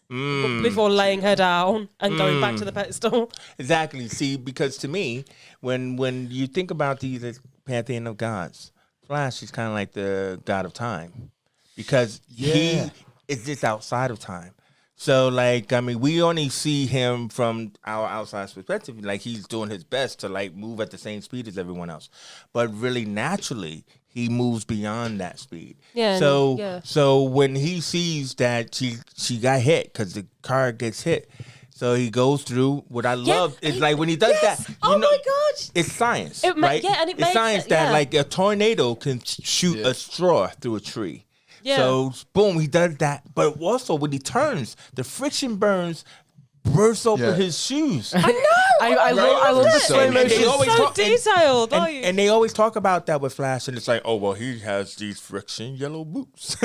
before laying her down and going back to the pet store. Exactly. See, because to me, when you think about these as pantheon of gods, Flash is kind of like the god of time, because he is just outside of time. So, like, I mean, we only see him from our outside perspective. Like, he's doing his best to, like, move at the same speed as everyone else. But really, naturally, he moves beyond that speed. Yeah. So when he sees that she got hit because the car gets hit, so he goes through. What I love is, like, when he does that. Oh, my God. It's science, It ma- right? yeah, and it it's makes science it- that, yeah. like, a tornado can shoot a straw through a tree. Yeah. So boom, he does that. But also when he turns, the friction burns bursts open Yeah. his shoes. I love the So slow And they motion. always so talk- and- detailed. And, like- and they always talk about that with Flash, and it's like, oh well, he has these friction yellow boots,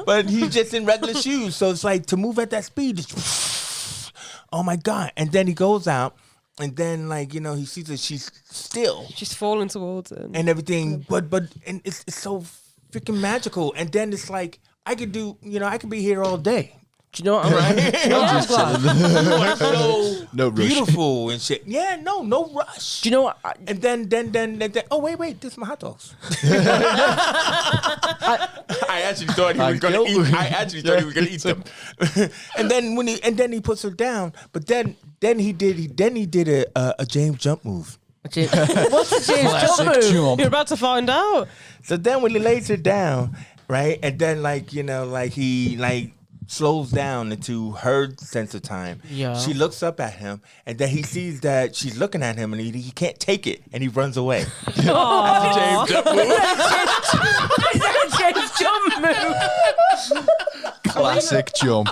but he's just in regular shoes. So it's like to move at that speed. It's, oh my god! And then he goes out, and then he sees that she's still She's falling towards him. and everything, but and it's so freaking magical. And then it's like I could be here all day. Do you know what I'm right? Just chilling. So No rush. beautiful and shit. Yeah, no rush. Do you know what? And then, oh wait, this is my hot dogs. I actually thought he was gonna eat. I actually thought he was gonna eat them. and then he puts her down. But then he did a James jump move. What's the James Classic jump move? jump. You're about to find out. So then when he lays her down, right, and then he slows down into her sense of time. Yeah. She looks up at him, and then he sees that she's looking at him, and he can't take it, and he runs away. That's a James jump move. James jump move. Classic jump.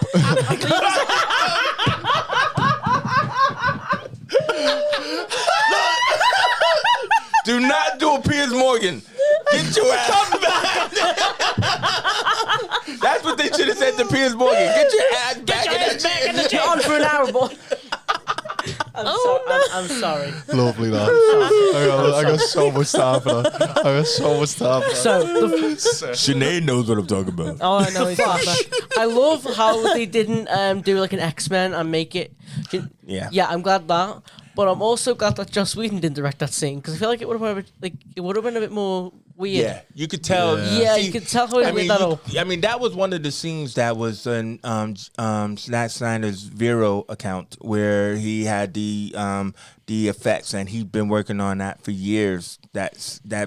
Do not do a Piers Morgan. Get your ass back. That's what they should have said to Piers Morgan. Get your ass back in that chair. On for an hour, boy. I'm sorry. Lovely that. I got so much time for that. So the Sinead knows what I'm talking about. Oh, I know. Flash. I love how they didn't do like an X-Men and make it. Yeah. Yeah, I'm glad that. But I'm also glad that Joss Whedon didn't direct that scene because I feel like it would have been a bit more weird. Yeah, you could tell. Yeah, you could tell how he made that up. I mean, that was one of the scenes that was in Zack Snyder's Vero account where he had the effects, and he'd been working on that for years. That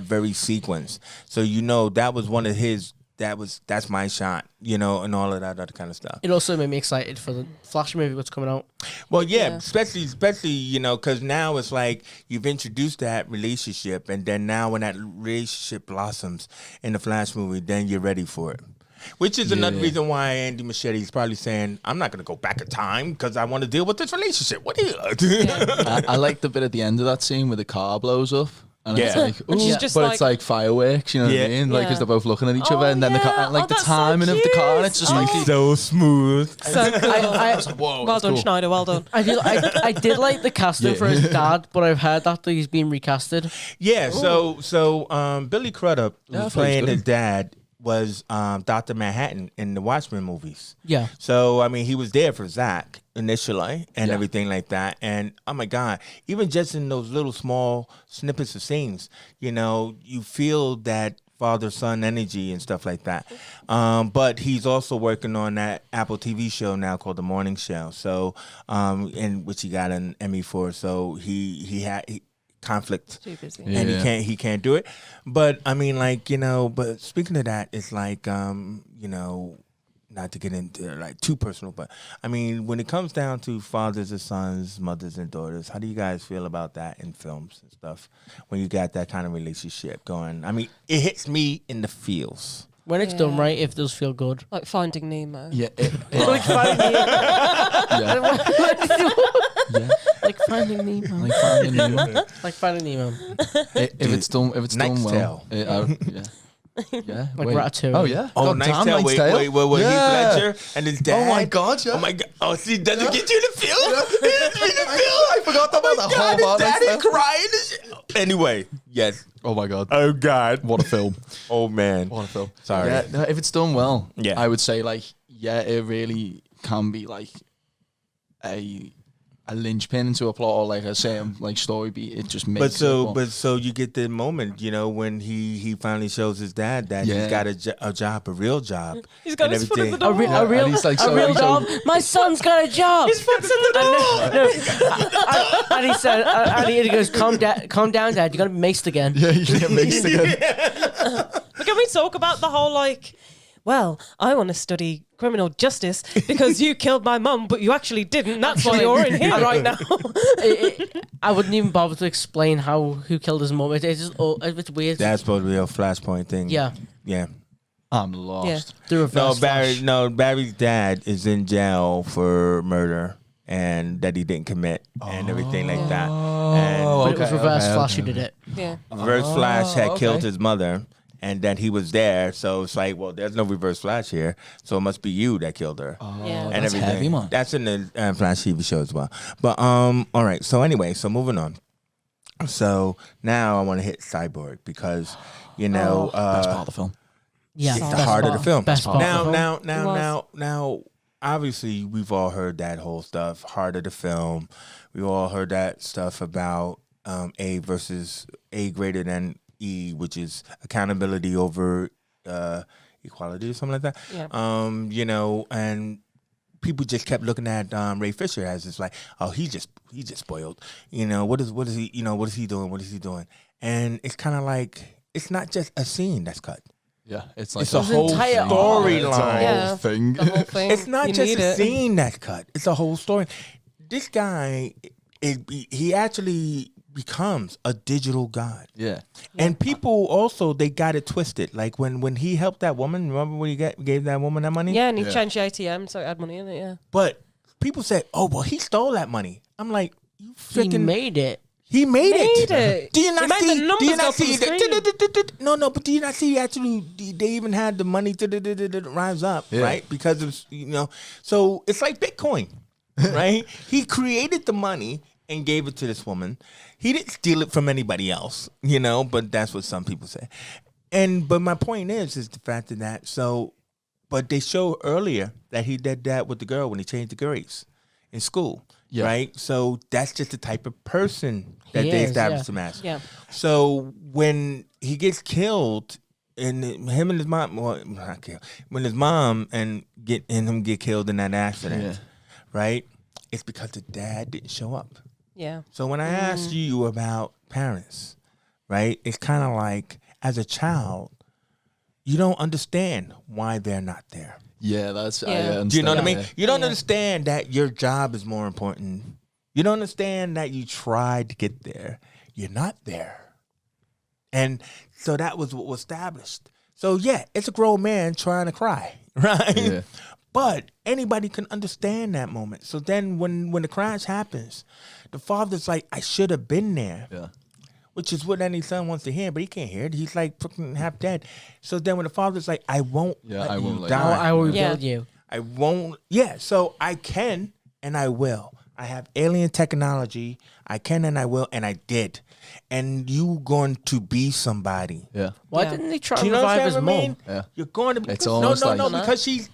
very sequence. So that was one of his. That's my shot, and all of that other kind of stuff. It also made me excited for the Flash movie what's coming out. Well, yeah. Yeah. especially because now it's like you've introduced that relationship, and then now when that relationship blossoms in the Flash movie, then you're ready for it. Which is another reason why Andy Muschietti is probably saying, I'm not going to go back in time because I want to deal with this relationship. What are you? I like the bit at the end of that scene where the car blows up. And it's Yeah. like, And she's ooh, just but like- it's like fireworks, you know what Yeah. I mean? Like, because Yeah. they're both looking at each Oh, other, and then the car, yeah. and, like Oh, the that's so timing of the car, and it's just like, So smooth. So cool. whoa, Well that's done, cool. Schneider. Well done. I did like the casting Yeah. for his dad, but I've heard that he's been recasted. Yeah, so Billy Crudup, Yeah, I who's thought he was playing good. his dad, was Dr. Manhattan in the Watchmen movies. Yeah. So, I mean, he was there for Zach initially and Yeah. everything like that. And, oh, my God, even just in those little small snippets of scenes, you feel that father-son energy and stuff like that. But he's also working on that Apple TV show now called The Morning Show, so in which he got an Emmy for. So he had conflict. Too busy. Yeah. And he can't do it. But I mean, but speaking of that, it's like not to get into like too personal, but I mean, when it comes down to fathers and sons, mothers and daughters, how do you guys feel about that in films and stuff when you got that kind of relationship going? I mean, it hits me in the feels. When it's done right, it does feel good. Like Finding Nemo. Yeah, Like Finding Nemo. yeah. Like Finding Nemo. Like Finding Nemo. Like Finding Nemo. If it's done Knight's well, Tale. yeah. Like wait. Ratatouille. Oh yeah. Oh, God Knight's damn, Tale. Knight's Wait, Tale. Heath Yeah. Ledger and his dad. Oh my God, yeah. Oh my God. Oh, see, does it get you in the feel? It gets me in the feel. I forgot about Oh that my God, whole his part. dad is crying and shit. Anyway, yes. Oh my God. Oh God. What a film. Oh man. What a film. Sorry. Yeah, no, if it's done well, Yeah. I would say it really can be like a linchpin into a plot or like a certain story beat. It just makes So you get the moment, when he finally shows his dad that he's Yeah. got a job, a real job. He's got and his foot in the everything. door. A real, and he's like, a so- real so- job. My son's got a job. His foot's in the door. And he said, and he goes, calm down, Dad. You're gonna be maced again. Yeah, you get mixed again. But can we talk about the whole well, I want to study criminal justice because you killed my mum, but you actually didn't. That's why you're in here right now. I wouldn't even bother to explain who killed his mum. It's just it's weird. That's supposed to be a flashpoint thing. Yeah. Yeah. I'm lost. The reverse Flash. Barry's dad is in jail for murder and that he didn't commit and everything like that. And But it was reverse Flash who did it. Yeah. Reverse Flash had killed his mother, and then he was there. So it's like, well, there's no Reverse Flash here, so it must be you that killed her. Yeah. And That's everything. heavy, man. That's in the Flash TV show as well. But all right. So anyway, so moving on. So now I want to hit Cyborg because Best part of the film. Yeah, it's the best heart of part. the film. Best part of the film. Now, obviously, we've all heard that whole stuff, heart of the film. We all heard that stuff about A versus A greater than E, which is accountability over equality or something like that. Yeah. And people just kept looking at Ray Fisher as it's like, oh, he's just spoiled. What is he? What is he doing? What is he doing? And it's kind of like it's not just a scene that's cut. Yeah, it's like It's a whole entire storyline. Yeah. thing. The whole thing. It's not You just need a it. scene that's cut. It's a whole story. This guy, he actually becomes a digital god. Yeah. And people also, they got it twisted. Like when he helped that woman, remember when he gave that woman that money? Yeah, and he changed the ATM so it had money in it. Yeah. But people said, oh, well, he stole that money. I'm like, you He freaking made it. He made it. it. Do you not He made see? the numbers Do you go not up on see? the No, but do you not see? Actually, they even had the money to rise up, right? Because of So it's like Bitcoin, right? He created the money and gave it to this woman. He didn't steal it from anybody else, But that's what some people say. But my point is the fact of that. But they showed earlier that he did that with the girl when he changed the grades in school. Yeah. Right, so that's just the type of person that He they is, established him as. Yeah. So when he gets killed, and him and his mom, well, not killed, when his mom and him get killed in that accident, right? It's because the dad didn't show up. Yeah. So when I asked you about parents, right, it's kind of like as a child, you don't understand why they're not there. Yeah, that's. Yeah. Do you know what I mean? Yeah. You don't understand that your job is more important. You don't understand that you tried to get there. You're not there. And so that was what was established. So yeah, it's a grown man trying to cry, right? Yeah. But anybody can understand that moment. So then when the crash happens, the father's like, I should have been there. Yeah. Which is what any son wants to hear, but he can't hear it. He's like freaking half dead. So then when the father's like, I won't let I you won't let die. you I will rebuild you. I won't. Yeah, so I can and I will. I have alien technology. I can and I will, and I did. And you going to be somebody. Yeah. Why Yeah. didn't he try Do to you know revive what his I mean? mom? Yeah. You're going to. It's no, almost like- because she's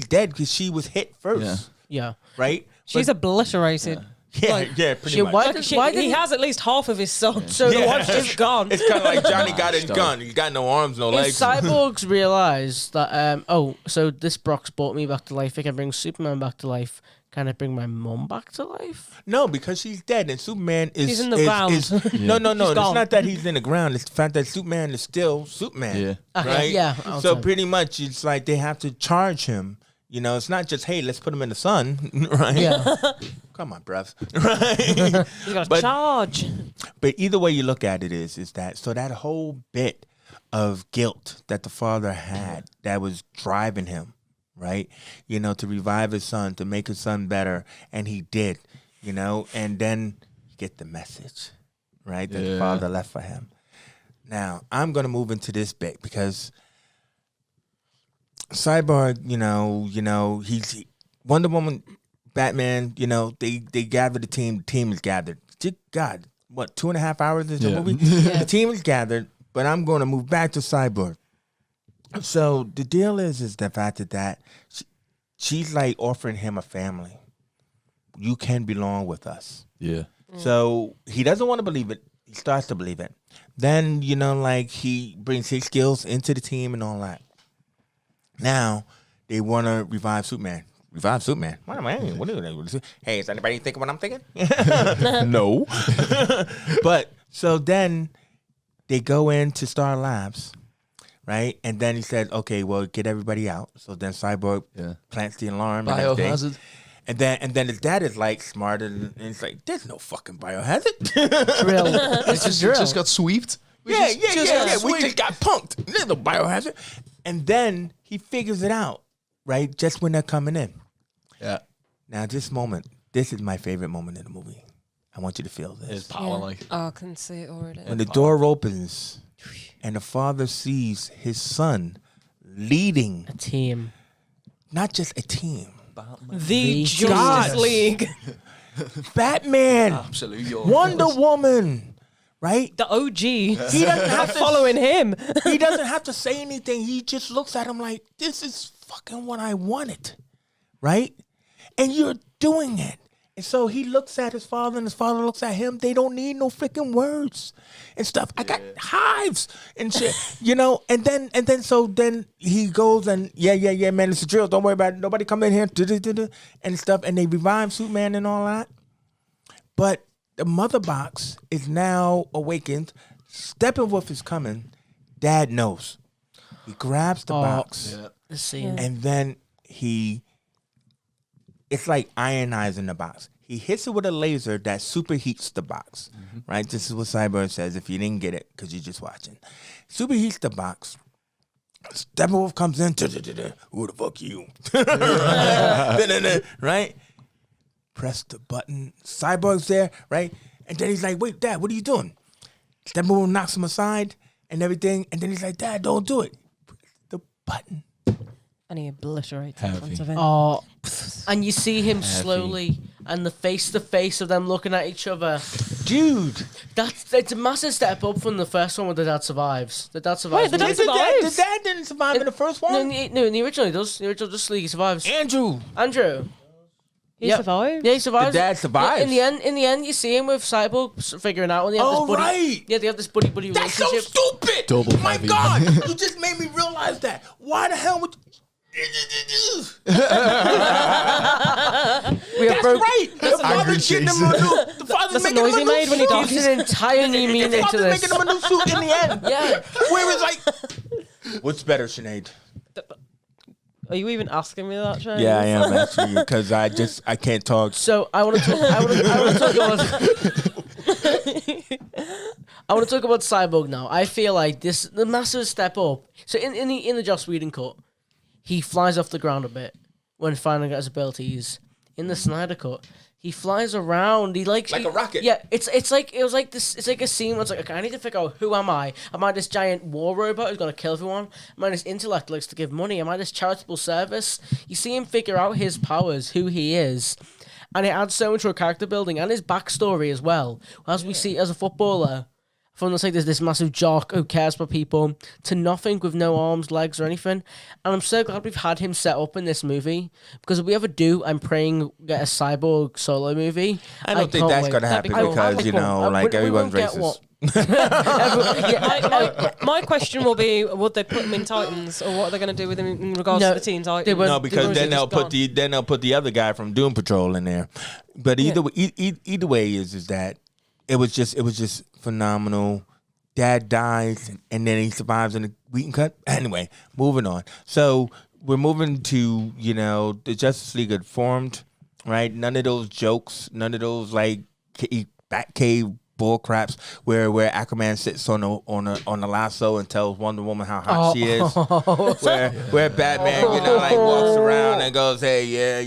dead because she was hit first, Yeah. right? She's obliterated. pretty She- much. why Like, did- why he didn't- has at least half of his soul, so the one is gone. It's kind of like Johnny got his gun. He got no arms, no If legs. cyborgs realize that, so this Brock's brought me back to life, it can bring Superman back to life, can it bring my mum back to life? No, because she's dead, and Superman is. He's in the ground. No. It's gone. not that he's in the ground. It's the fact that Superman is still Superman. Yeah. Okay, Right. yeah, So okay. pretty much, it's like they have to charge him. It's not just hey, let's put him in the sun, right? Yeah. Come on, bruv. Right. You got to But- charge. But either way you look at it is that so that whole bit of guilt that the father had that was driving him, right? To revive his son, to make his son better, and he did, and then you get the message, right? That the Yeah. father left for him. Now, I'm gonna move into this bit because Cyborg, he's Wonder Woman, Batman, they gather the team is gathered. God, what, 2.5 hours is the Yeah. movie? The team is gathered, but I'm going to move back to Cyborg. So the deal is the fact that she's like offering him a family. You can belong with us. Yeah. So he doesn't want to believe it. He starts to believe it. Then, he brings his skills into the team and all that. Now, they want to revive Superman. Revive Superman? What am I? What is it? Hey, is anybody thinking what I'm thinking? No. But, so then they go into Star Labs, right? And then he said, okay, well, get everybody out. So then Cyborg plants the alarm and everything. Biohazard. And then his dad is like smarter and it's like, there's no fucking biohazard. Drill. It's a drill. Just got sweeped. We just got punked. Little biohazard. And then he figures it out, right? Just when they're coming in. Yeah. Now, this is my favorite moment in the movie. I want you to feel It's this. power, like. Oh, I can see it already. When the door opens and the father sees his son leading, A team. not just a team, The Justice Justice League. Batman, Absolutely. Wonder Woman, right? The OG. He doesn't have to Following him. He doesn't have to say anything. He just looks at him like, this is fucking what I wanted, right? And you're doing it. And so he looks at his father and his father looks at him. They don't need no freaking words and stuff. I got hives and shit, and then he goes and yeah, man, it's a drill. Don't worry about it. Nobody come in here and stuff. And they revive Superman and all that. But the mother box is now awakened. Steppenwolf is coming. Dad knows. He grabs the box. Yeah. The scene. And then it's like ionizing the box. He hits it with a laser that superheats the box, right? This is what Cyborg says if you didn't get it because you're just watching. Superheats the box. Steppenwolf comes in. Who the fuck you? Right? Press the button. Cyborg's there, right? And then he's like, wait, Dad, what are you doing? Steppenwolf knocks him aside and everything. And then he's like, Dad, don't do it. Press the button. And he obliterates in front Heavy. of him. Oh, and you see him slowly, and the face-to-face of them looking at each other. Dude. It's a massive step up from the first one where the dad survives. The dad survives. Wait, the dad The survives? dad didn't survive in the first one. No, in the original he does. The original Justice League he survives. Andrew. Andrew. He Yep. survived? Yeah, he survives. The dad survives. Yeah, in the end, you see him with Cyborg figuring out when they have Oh, this buddy. right. Yeah, they have this buddy That's so relationship. stupid. Double My heavy. God, you just made me realize that. Why the hell would? That's right. The father's getting him a new. The father's That's the making him noise a he new made when he suit. died. Gives an entire new meaning The to father's this. making him a new suit in the end. Yeah. Where it's like, what's better, Sinead? Are you even asking me that, Shane? Yeah, I am actually because I can't talk. So I want to talk. I want to talk about Cyborg now. I feel like the massive step up. So in the Joss Whedon cut, he flies off the ground a bit when finally got his abilities. In the Snyder cut, he flies around. He like a rocket. Yeah, it's like this. It's like a scene where it's like, okay, I need to figure out who am I? Am I this giant war robot who's gonna kill everyone? Am I this intellect that likes to give money? Am I this charitable service? You see him figure out his powers, who he is. And it adds so much to a character building and his backstory as well. As we see as a footballer, from let's say there's this massive jock who cares about people to nothing with no arms, legs, or anything. And I'm so glad we've had him set up in this movie because if we ever do, I'm praying get a Cyborg solo movie. I don't think can't that's wait. gonna happen That'd be cool. because like we everyone's won't get racist. My question will be: would they put him in Titans, or what are they going to do with him in regards No, to the Teen they Titans? won't. No, because then they'll put the other guy from Doom Patrol in there. But either way is that it was just phenomenal. Dad dies and then he survives in the Wheaton cut. Anyway, moving on. So we're moving to the Justice League had formed, right? None of those jokes, none of those like Batcave bull craps where Aquaman sits on a lasso and tells Wonder Woman how hot she is. Where Batman, like walks around and goes, hey, yeah,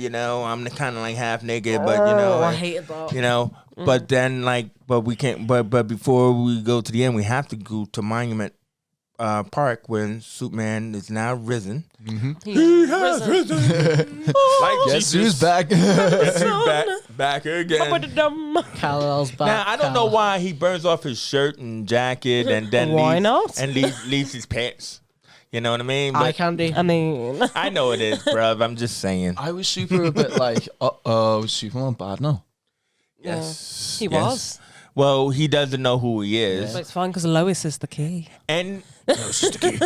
I'm kind of like half naked, but I hated that. But then but we can't. But before we go to the end, we have to go to Monument Park when Superman is now risen. He has risen. Like Guess who's back? Guess who's back again. Kal-El's back. Now I don't know why he burns off his shirt and jacket and then Why leaves, not? and leaves his pants. You know what I mean? Eye But candy. I mean, I know it is, bruv. I'm just saying. I was super a bit like, Superman bad now. Yes, he yes. was. Well, he doesn't know who he is, But it's fine because Lois is the key. and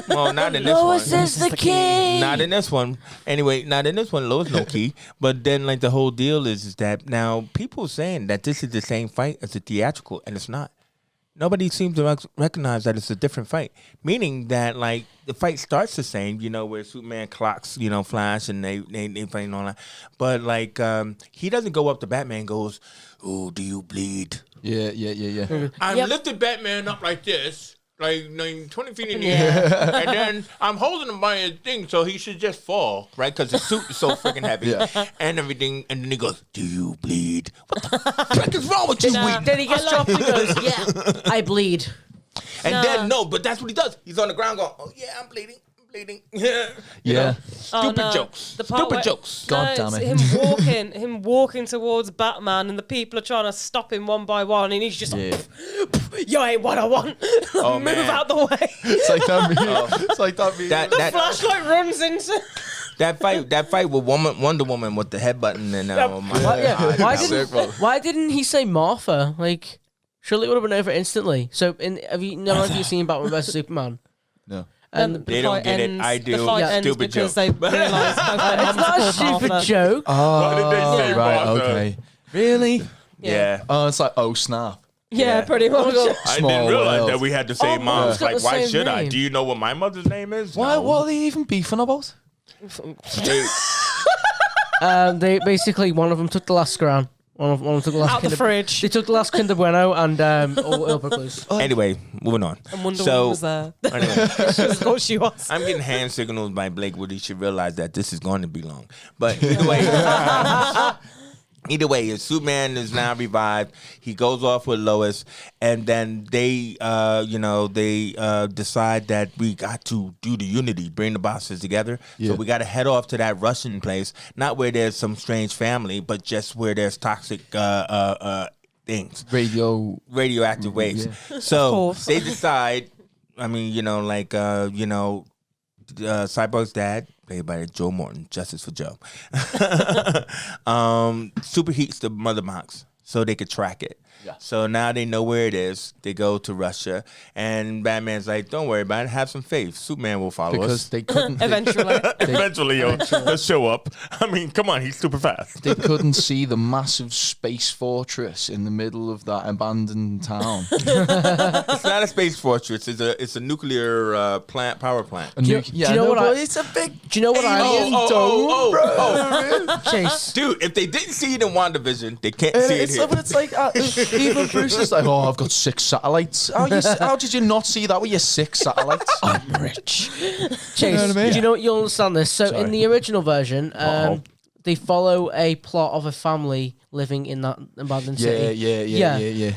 well, not in this Lois one. is the key. Not in this one. Anyway, not in this one. Lois no key. But then, like the whole deal is that now people saying that this is the same fight as the theatrical, and it's not. Nobody seems to recognize that it's a different fight. Meaning that like the fight starts the same, where Superman clocks, Flash, and they fight and all that. But like he doesn't go up to Batman and goes, "Oh, do you bleed?" Yeah. I'm lifting Batman up like this. like 20 feet in the air, and then I'm holding him by his thing, so he should just fall, right? Because the suit is so freaking heavy and everything. And then he goes, "Do you bleed? What the frick is wrong with you?" Then he gets dropped and goes, "Yeah, I bleed." And then but that's what he does. He's on the ground going, "Oh yeah, I'm bleeding." Yeah. Stupid jokes. Stupid jokes. God damn it. It's him walking towards Batman, and the people are trying to stop him one by one, and he's just like, "You ain't what I want." Move man. out the way. It's like that meme. It's like that meme. The flashlight runs into. That fight with Wonder Woman with the head button and oh my God. Why didn't he say Martha? Like, surely it would have been over instantly. So, have you seen Batman vs Superman? No. And They don't get it. I do. The fight ends Stupid because joke. they realise both their It's mums not a are called stupid Martha. joke. Why did they say right, Martha? okay. Really? Yeah. Oh, it's like, oh, snap. Yeah, pretty much. I Small didn't realize world. that we had the same moms. it's got Like, the why same should I? name. Do you know what my mother's name is? Why? No. What are they even beefing about? They- They basically, one of them took the last scran. One of them took the last Out the fridge. They took the last Kinder Bueno and all pickles. Anyway, moving on. And Wonder Woman was there. Anyway, Of course she was. I'm getting hand signals by Blake Woody. Should realize that this is going to be long. But either way, Superman is now revived. He goes off with Lois, and then they decide that we got to do the unity, bring the bosses together. Yeah. So we got to head off to that Russian place, not where there's some strange family, but just where there's toxic things, radioactive waste. So course. they decide. I mean, Cyborg's dad, played by Joe Morton, Justice for Joe, superheats the mother box so they could track it. Yeah. So now they know where it is. They go to Russia, and Batman's like, "Don't worry about it. Have some faith. Superman will follow Because us they couldn't. Eventually. eventually. He'll show up. I mean, come on, he's super fast." They couldn't see the massive space fortress in the middle of that abandoned town. It's not a space fortress. It's a nuclear power plant. Do you know what it's a big. Do you know what I mean? Chase. Dude, if they didn't see it in WandaVision, they can't see it here. But it's like even Bruce is like, "Oh, I've got 6 satellites. How did you not see that with your 6 satellites?" I'm rich. Chase, what I mean? do you know what you'll understand this? So Sorry. in the original version, they follow a plot of a family living in that abandoned city. Yeah.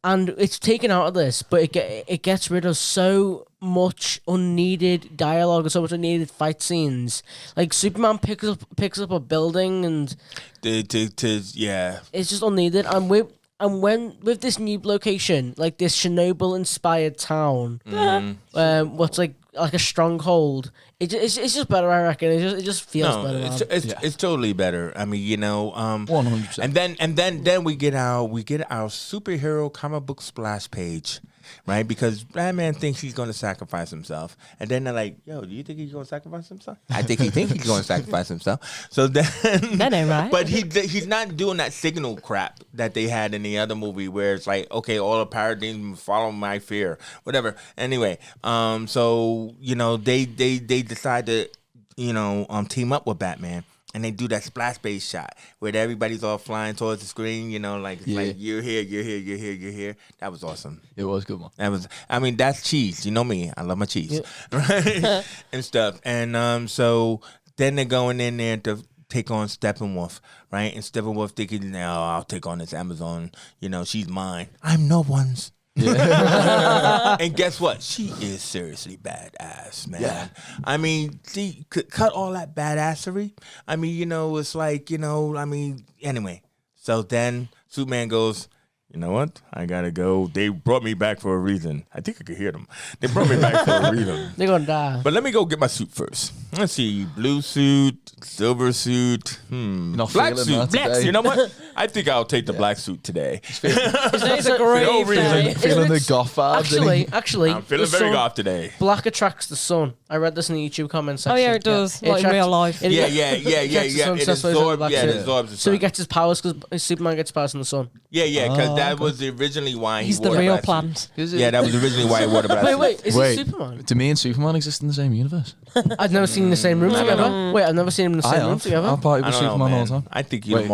And it's taken out of this, but it gets rid of so much unneeded dialogue and so much unneeded fight scenes. Like Superman picks up a building and it's just unneeded. And with this new location, like this Chernobyl-inspired town, what's like a stronghold, it's just better. I reckon it just feels better. It's totally better. I mean, 100%. And then we get our superhero comic book splash page, right? Because Batman thinks he's going to sacrifice himself, and then they're like, "Yo, do you think he's going to sacrifice himself?" I think he thinks he's going to sacrifice himself. So then, That ain't right. But he's not doing that signal crap that they had in the other movie, where it's like, okay, all the paradigms follow my fear, whatever. Anyway, so they decide to team up with Batman. And they do that splash base shot where everybody's all flying towards the screen, like you're here. That was awesome. It was a good one. That's cheese. You know me. I love my cheese. Right? And stuff. And so then they're going in there to take on Steppenwolf, right? And Steppenwolf thinking, "No, I'll take on this Amazon. She's mine. I'm no one's." And guess what? She is seriously badass, man. Yeah. I mean, see, cut all that badassery. I mean, it's like, anyway. So then Superman goes, "You know what? I gotta go. They brought me back for a reason." I think I could hear them. They brought me back for a reason. They're gonna die. But let me go get my suit first. Let's see. Blue suit, silver suit, Not black feeling suit. that today. You know what? I think I'll take the black suit today. Today's a great No reason. day. Feeling the goth vibe. Actually, I'm feeling the very sun- goth today. Black attracts the sun. I read this in the YouTube comment Oh section. yeah, it does. Like in attracts- real life. it- Yeah. attracts the sun, It so that's why he's wearing the absorbs. black Yeah, it suit. absorbs the So he sun. gets his powers because Superman gets powers from the sun. Yeah, because that was originally why He's he the wore real black suit. plant. Yeah, that was originally why he wore the black suit. Wait, is Wait. he Superman? Do me and Superman exist in the same universe? I've never seen them in the same room together. Wait, I've never seen them in the same room together. I'll party I with don't know, Superman all man. the time. I think you're Wait.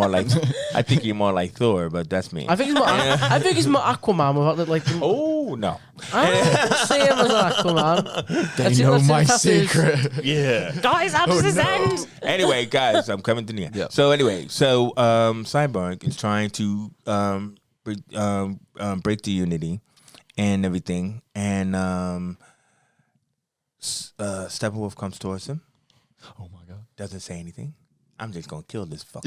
more like Thor, but that's me. I think he's more. I think he's more Aquaman without the, like. Oh, no. I don't see him as Aquaman. They know my secret. Yeah. Guys, how does this end? Anyway, guys, I'm coming to the end. Yeah. So anyway, Cyborg is trying to break the unity and everything, and Steppenwolf comes towards him. Oh my god. Doesn't say anything. I'm just gonna kill this fucker.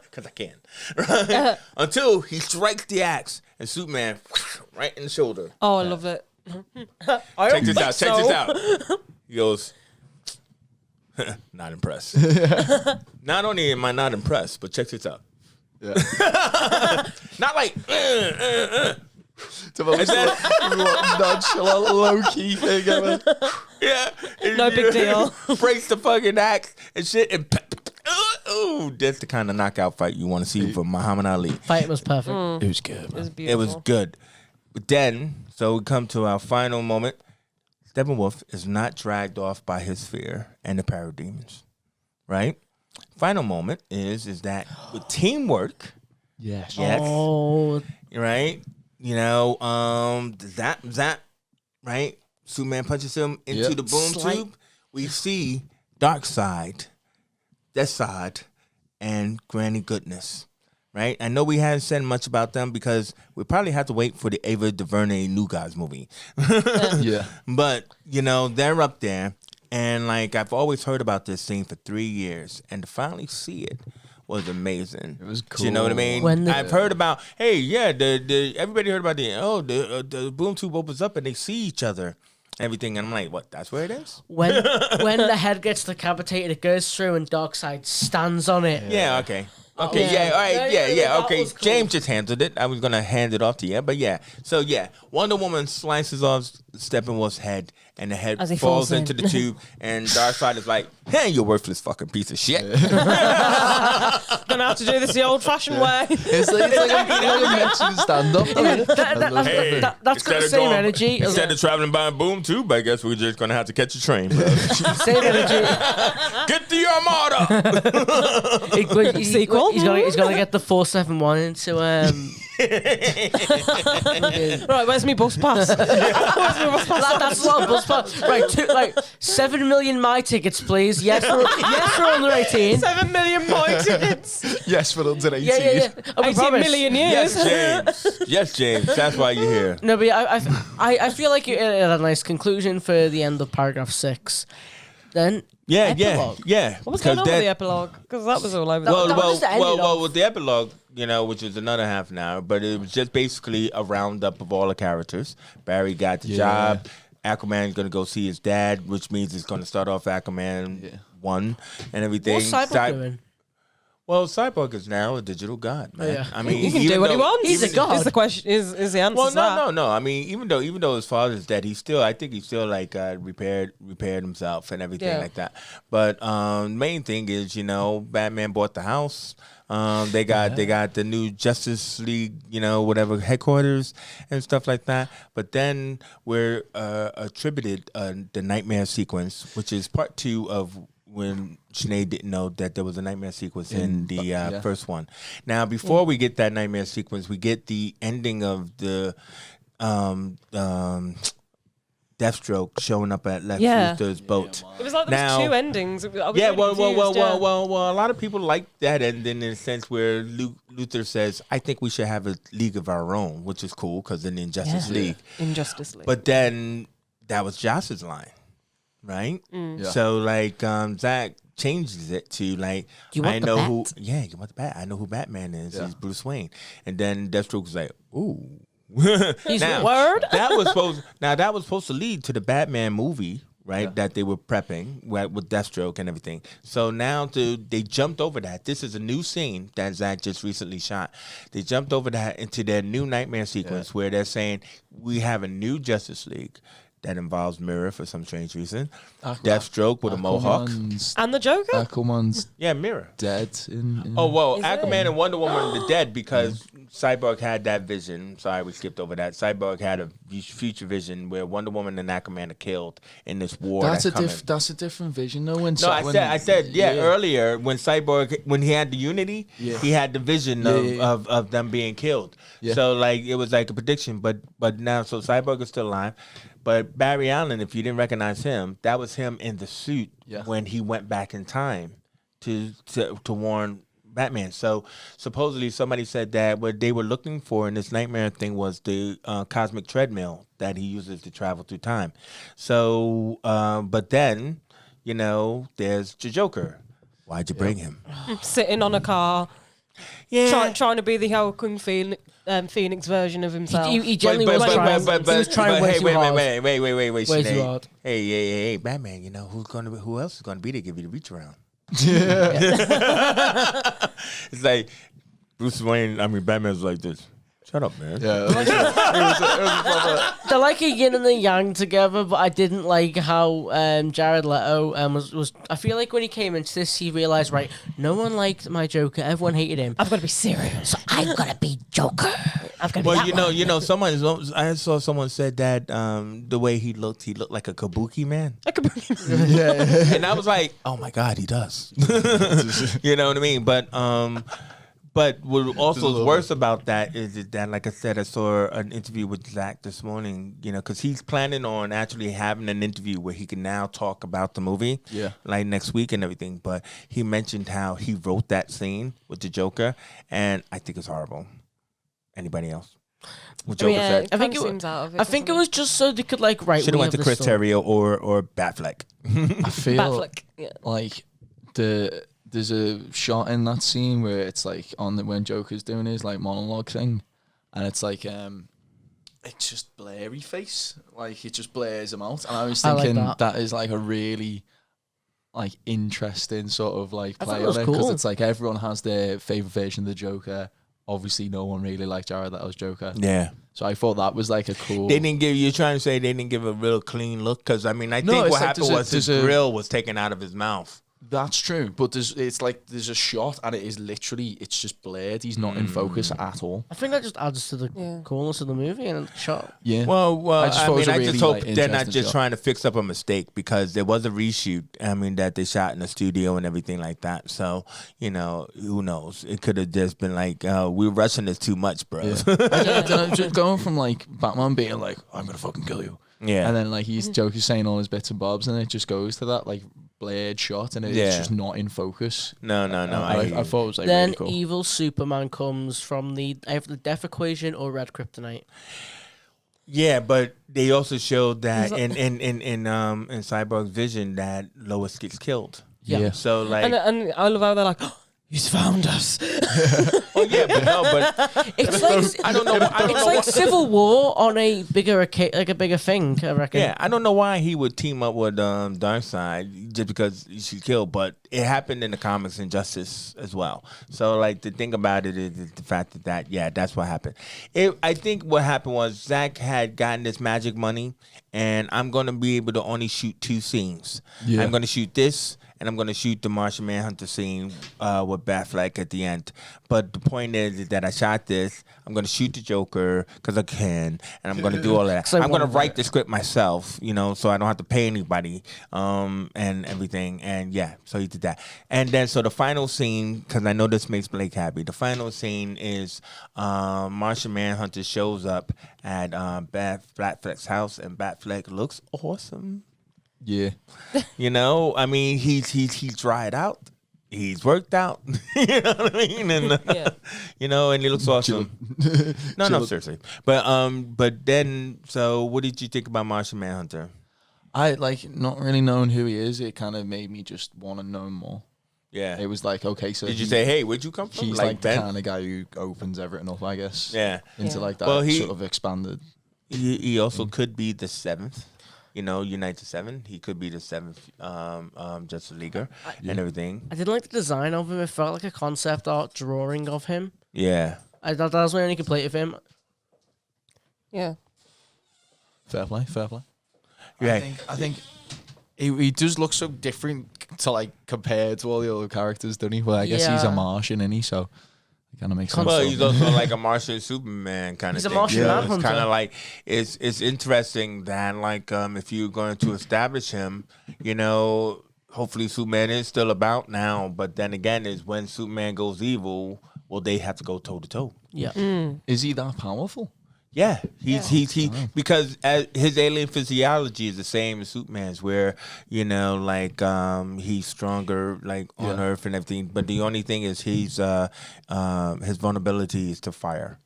Because I can. Until he strikes the axe and Superman right in the shoulder. Oh, I love it. Check this out. Check this out. He goes, not impressed. Not only am I not impressed, but check this out. Yeah. Not like, To the nonchalant, low key thing ever. yeah. No big deal. Breaks the fucking axe and shit. And ooh, that's the kind of knockout fight you want to see from Muhammad Ali. Fight was perfect. It was good. It was It beautiful. was good. But then, so we come to our final moment. Steppenwolf is not dragged off by his fear and the parademons, right? Final moment is that with teamwork, Yes. yes, Oh, right? You know, zap, right? Superman punches him into Yep. the boom Slight- tube. We see Darkseid, Deathside, and Granny Goodness, right? I know we haven't said much about them because we probably have to wait for the Ava DuVernay New Gods movie. Yeah. But, you know, they're up there. And, like, I've always heard about this scene for 3 years. And to finally see it was amazing. It was You know what I cool. mean? When the- I've heard about, hey, yeah, everybody heard about the boom tube opens up and they see each other. Everything. And I'm like, what, that's where it is? when the head gets decapitated, it goes through and Darkseid stands on it. Yeah, okay. Okay, yeah. yeah, all right, Yeah, that okay. was cool. James just handled it. I was going to hand it off to you, but yeah. So, yeah, Wonder Woman slices off Steppenwolf's head, and the head As he falls falls in. into the tube, and Darkseid is like, hey, you worthless fucking piece of shit. Gonna have to do this the old-fashioned way. It's like a Mexican stand-up. That's got the same energy. as- Instead of traveling by a boom tube, I guess we're just going to have to catch a train, bro. Same energy. Get the Armada! Sequel? He's gonna get the 471 into Right, where's me bus pass? Where's me bus pass? That's a lot of bus pass. Right, 7 million my tickets, please. Yes, for under 18. 7 million point tickets. Yes, for under 18. Yeah. Oh, we 18 promise. million years. Yes, James. Yes, James. That's why you're here. No, but yeah, I feel like it had a nice conclusion for the end of paragraph 6. Then Yeah, epilogue. yeah. What was going on with the epilogue? Because that was all over the That was just the ending of- With the epilogue, you know, which is another half an hour, but it was just basically a roundup of all the characters. Barry got the job. Aquaman's going to go see his dad, which means it's going to start off Aquaman 1 and everything. What's Cyborg doing? Well, Cyborg is now a digital god, man. Yeah. I mean, He can even do what he though- wants. He's a god. Is the question? Is the answer? Well, to that? no. I mean, even though his father's dead, I think he still like repaired himself and everything Yeah. like that. But main thing is, you know, Batman bought the house. They got the new Justice League, you know, whatever headquarters and stuff like that. But then we're attributed the nightmare sequence, which is part 2 of when Sinead didn't know that there was a nightmare sequence in the first one. Now, before we get that nightmare sequence, we get the ending of the Deathstroke showing up at Lex Luthor's boat. It was like there was Now- 2 endings. I was Yeah, really confused, yeah. well. A lot of people like that ending in a sense where Luthor says, "I think we should have a league of our own," which is cool because in Justice League. In Justice League. But then that was Josh's line, right? Yeah. So like Zack changes it to like You want I the know bat? who. Yeah, you want the bat. I know who Batman is. Yeah. He's Bruce Wayne. And then Deathstroke was like, "Ooh." He's Now, word. that was supposed to lead to the Batman movie, right? That they were prepping with Deathstroke and everything. So now they jumped over that. This is a new scene that Zack just recently shot. They jumped over that into their new nightmare sequence where they're saying we have a new Justice League that involves Mirror for some strange reason. Deathstroke with a mohawk. And the Joker? Aquaman's Yeah, Mirror. dead. In Oh well, Is Aquaman it? and Wonder Woman are dead because Cyborg had that vision. Sorry, we skipped over that. Cyborg had a future vision where Wonder Woman and Aquaman are killed in this war. That's coming. That's a different vision, though. When No, I said, earlier when Cyborg, when he had the Unity, he had the vision of them being killed. Yeah. So like it was like a prediction, but now so Cyborg is still alive, but Barry Allen, if you didn't recognize him, that was him in the suit when he went back in time to warn Batman. So supposedly somebody said that what they were looking for in this nightmare thing was the cosmic treadmill that he uses to travel through time. So, but then, there's the Joker. Why'd you bring him? Sitting on a car. Yeah. Trying to be the Joaquin Phoenix version of himself. He generally was trying way too hard. Wait, way too hard. Hey, Batman, who else is going to be to give you the reach around? It's like Bruce Wayne. I mean, Batman's like this. Shut up, man. Yeah, they're like a yin and a yang together. But I didn't like how Jared Leto was. I feel like when he came into this, he realized, right, no one liked my Joker. Everyone hated him. I've got to be serious. So I'm gonna be Joker. I'm gonna be I saw someone said that the way he looked like a kabuki man. A kabuki man. Yeah. And I was like, oh my God, he does. You know what I mean? But what also is worse about that is that, like I said, I saw an interview with Zack this morning, because he's planning on actually having an interview where he can now talk about the movie, like next week and everything. But he mentioned how he wrote that scene with the Joker, and I think it's horrible. Anybody else? What Joker said? I think it was just so they could should have went to Chris Terrio or Batfleck. I feel Batfleck, like there's a shot in that scene where it's like when Joker's doing his like monologue thing, and it's like it's just blurry face, like it just blurs him out. And I was thinking that is like a really like interesting sort of like play on it, because it's like everyone has their favorite version of the Joker. Obviously, no one really liked Jared Leto's Joker. Yeah. So I thought that was like a cool. You're trying to say they didn't give a real clean look? Because I mean, I think what happened was his grill was taken out of his mouth. That's true, but there's a shot and it's just blurred. He's not in focus at all. I think that just adds to the coolness of the movie and the shot. Yeah. Well, I just hope they're not just trying to fix up a mistake, because there was a reshoot. I mean, that they shot in the studio and everything like that. So who knows? It could have just been like, we're rushing this too much, bro. Yeah. Just going from like Batman being like, I'm gonna fucking kill you. Yeah. And then like he's Joker's saying all his bits and bobs, and it just goes to that like blade shot, and it's just not in focus. No. I thought it was like then really cool. evil Superman comes from the death equation or red kryptonite. Yeah, but they also showed that in Cyborg's vision that Lois gets killed. Yeah. So like, and I love how they're like, oh, he's found us. But it's like I don't know. It's like Civil War on a bigger thing. I reckon. Yeah, I don't know why he would team up with Darkseid just because she's killed, but it happened in the comics and Justice as well. So like the thing about it is the fact that that's what happened. I think what happened was Zack had gotten this magic money, and I'm gonna be able to only shoot 2 scenes. Yeah. I'm gonna shoot this, and I'm going to shoot the Martian Manhunter scene with Batfleck at the end. But the point is that I shot this. I'm going to shoot the Joker because I can, and I'm going to do all that. I'm going to write the script myself, so I don't have to pay anybody and everything. And so he did that. And then so the final scene, because I know this makes Blake happy, the final scene is Martian Manhunter shows up at Batfleck's house, and Batfleck looks awesome. Yeah. I mean, he's dried out. He's worked out. You know what I mean? And and he looks awesome. No, seriously. But then, so what did you think about Martian Manhunter? I like not really knowing who he is. It kind of made me just want to know more. Yeah. It was like, okay, so did you say, hey, where'd you come from? He's like the kind of guy who opens everything up, I guess. Yeah. Into like that sort of expanded. He also could be the 7th. Unite the 7. He could be the 7th Justice Leaguer and everything. I didn't like the design of him. It felt like a concept art drawing of him. Yeah. That was my only complaint of him. Yeah. Fair play. Yeah. I think he does look so different to like compared to all the other characters, doesn't he? Well, I guess he's a Martian, isn't he? So Kind of makes sense. Well, though. he's also like a Martian Superman kind of He's a thing. Martian So Manhunter. it's kind of like it's interesting that like if you're going to establish him, you know, hopefully Superman is still about now. But then again, is when Superman goes evil, will they have to go toe to toe? Yeah. Is he that powerful? Yeah, he because his alien physiology is the same as Superman's, where you know like he's stronger like on Earth and everything. But the only thing is his vulnerability is to fire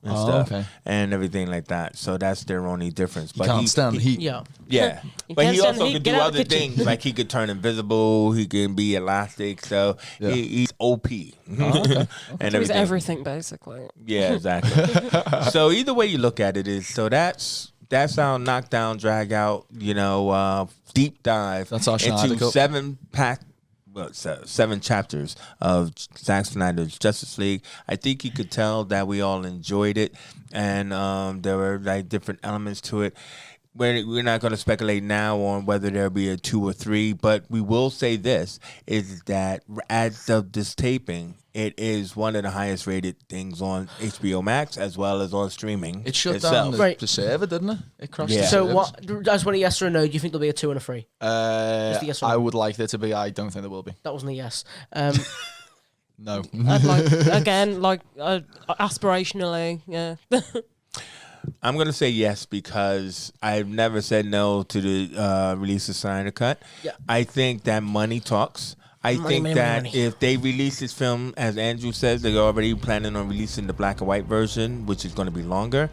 and stuff and everything like that. So that's their only difference. But Can't stand heat. Yeah. Yeah, You but can't he stand also heat, could get do out the other kitchen. things like he could turn invisible. He can be elastic. So he's OP and He's everything. everything basically. Yeah, exactly. So either way you look at it is so that's our knockdown, drag out, you know, deep dive That's our Snyder into Cut. 7 chapters of Zack Snyder's Justice League. I think you could tell that we all enjoyed it, and there were like different elements to it. We're not going to speculate now on whether there'll be a 2 or 3, but we will say this, is that as of this taping, it is one of the highest rated things on HBO Max as well as on streaming. It shut itself. down Right. the server, didn't it? It crashed. Yeah. The So servers. what? As one a yes or a no, do you think there'll be a 2 and a 3? Uh, the yes or I no? would like there to be. I don't think there will be. That wasn't a yes. No. I'd like again, like aspirationally, yeah. I'm going to say yes because I've never said no to the release of Snyder Cut. Yeah. I think that money talks. I think money, that money. if they release this film, as Andrew says, they're already planning on releasing the black and white version, which is going to be longer.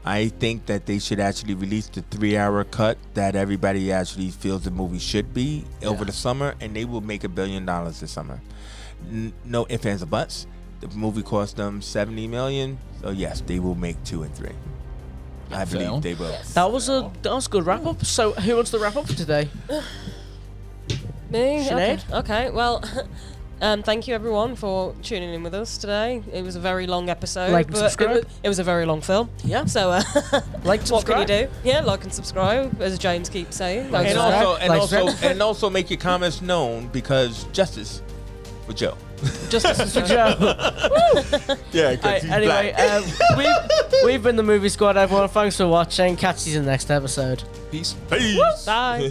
I think that they should actually release the 3-hour cut that everybody actually feels the movie should be over the summer, and they will make $1 billion this summer. No ifs, ands, or buts. The movie cost them $70 million, so yes, they will make 2 and 3. I believe they will. That was a good wrap up. So who wants to wrap up for today? Me? Sinead? Okay. Well, thank you everyone for tuning in with us today. It was a very long episode, Like and but subscribe. it was a very long film. Yeah. So, Like, what can subscribe. you do? Yeah, like and subscribe, as James keeps saying. Like, And subscribe. also make your comments known because justice for Joe. Justice for Joe. Yeah, Right, anyway, we've been the Movie Squad, everyone. Thanks for watching. Catch you in the next episode. Peace. Peace. Bye.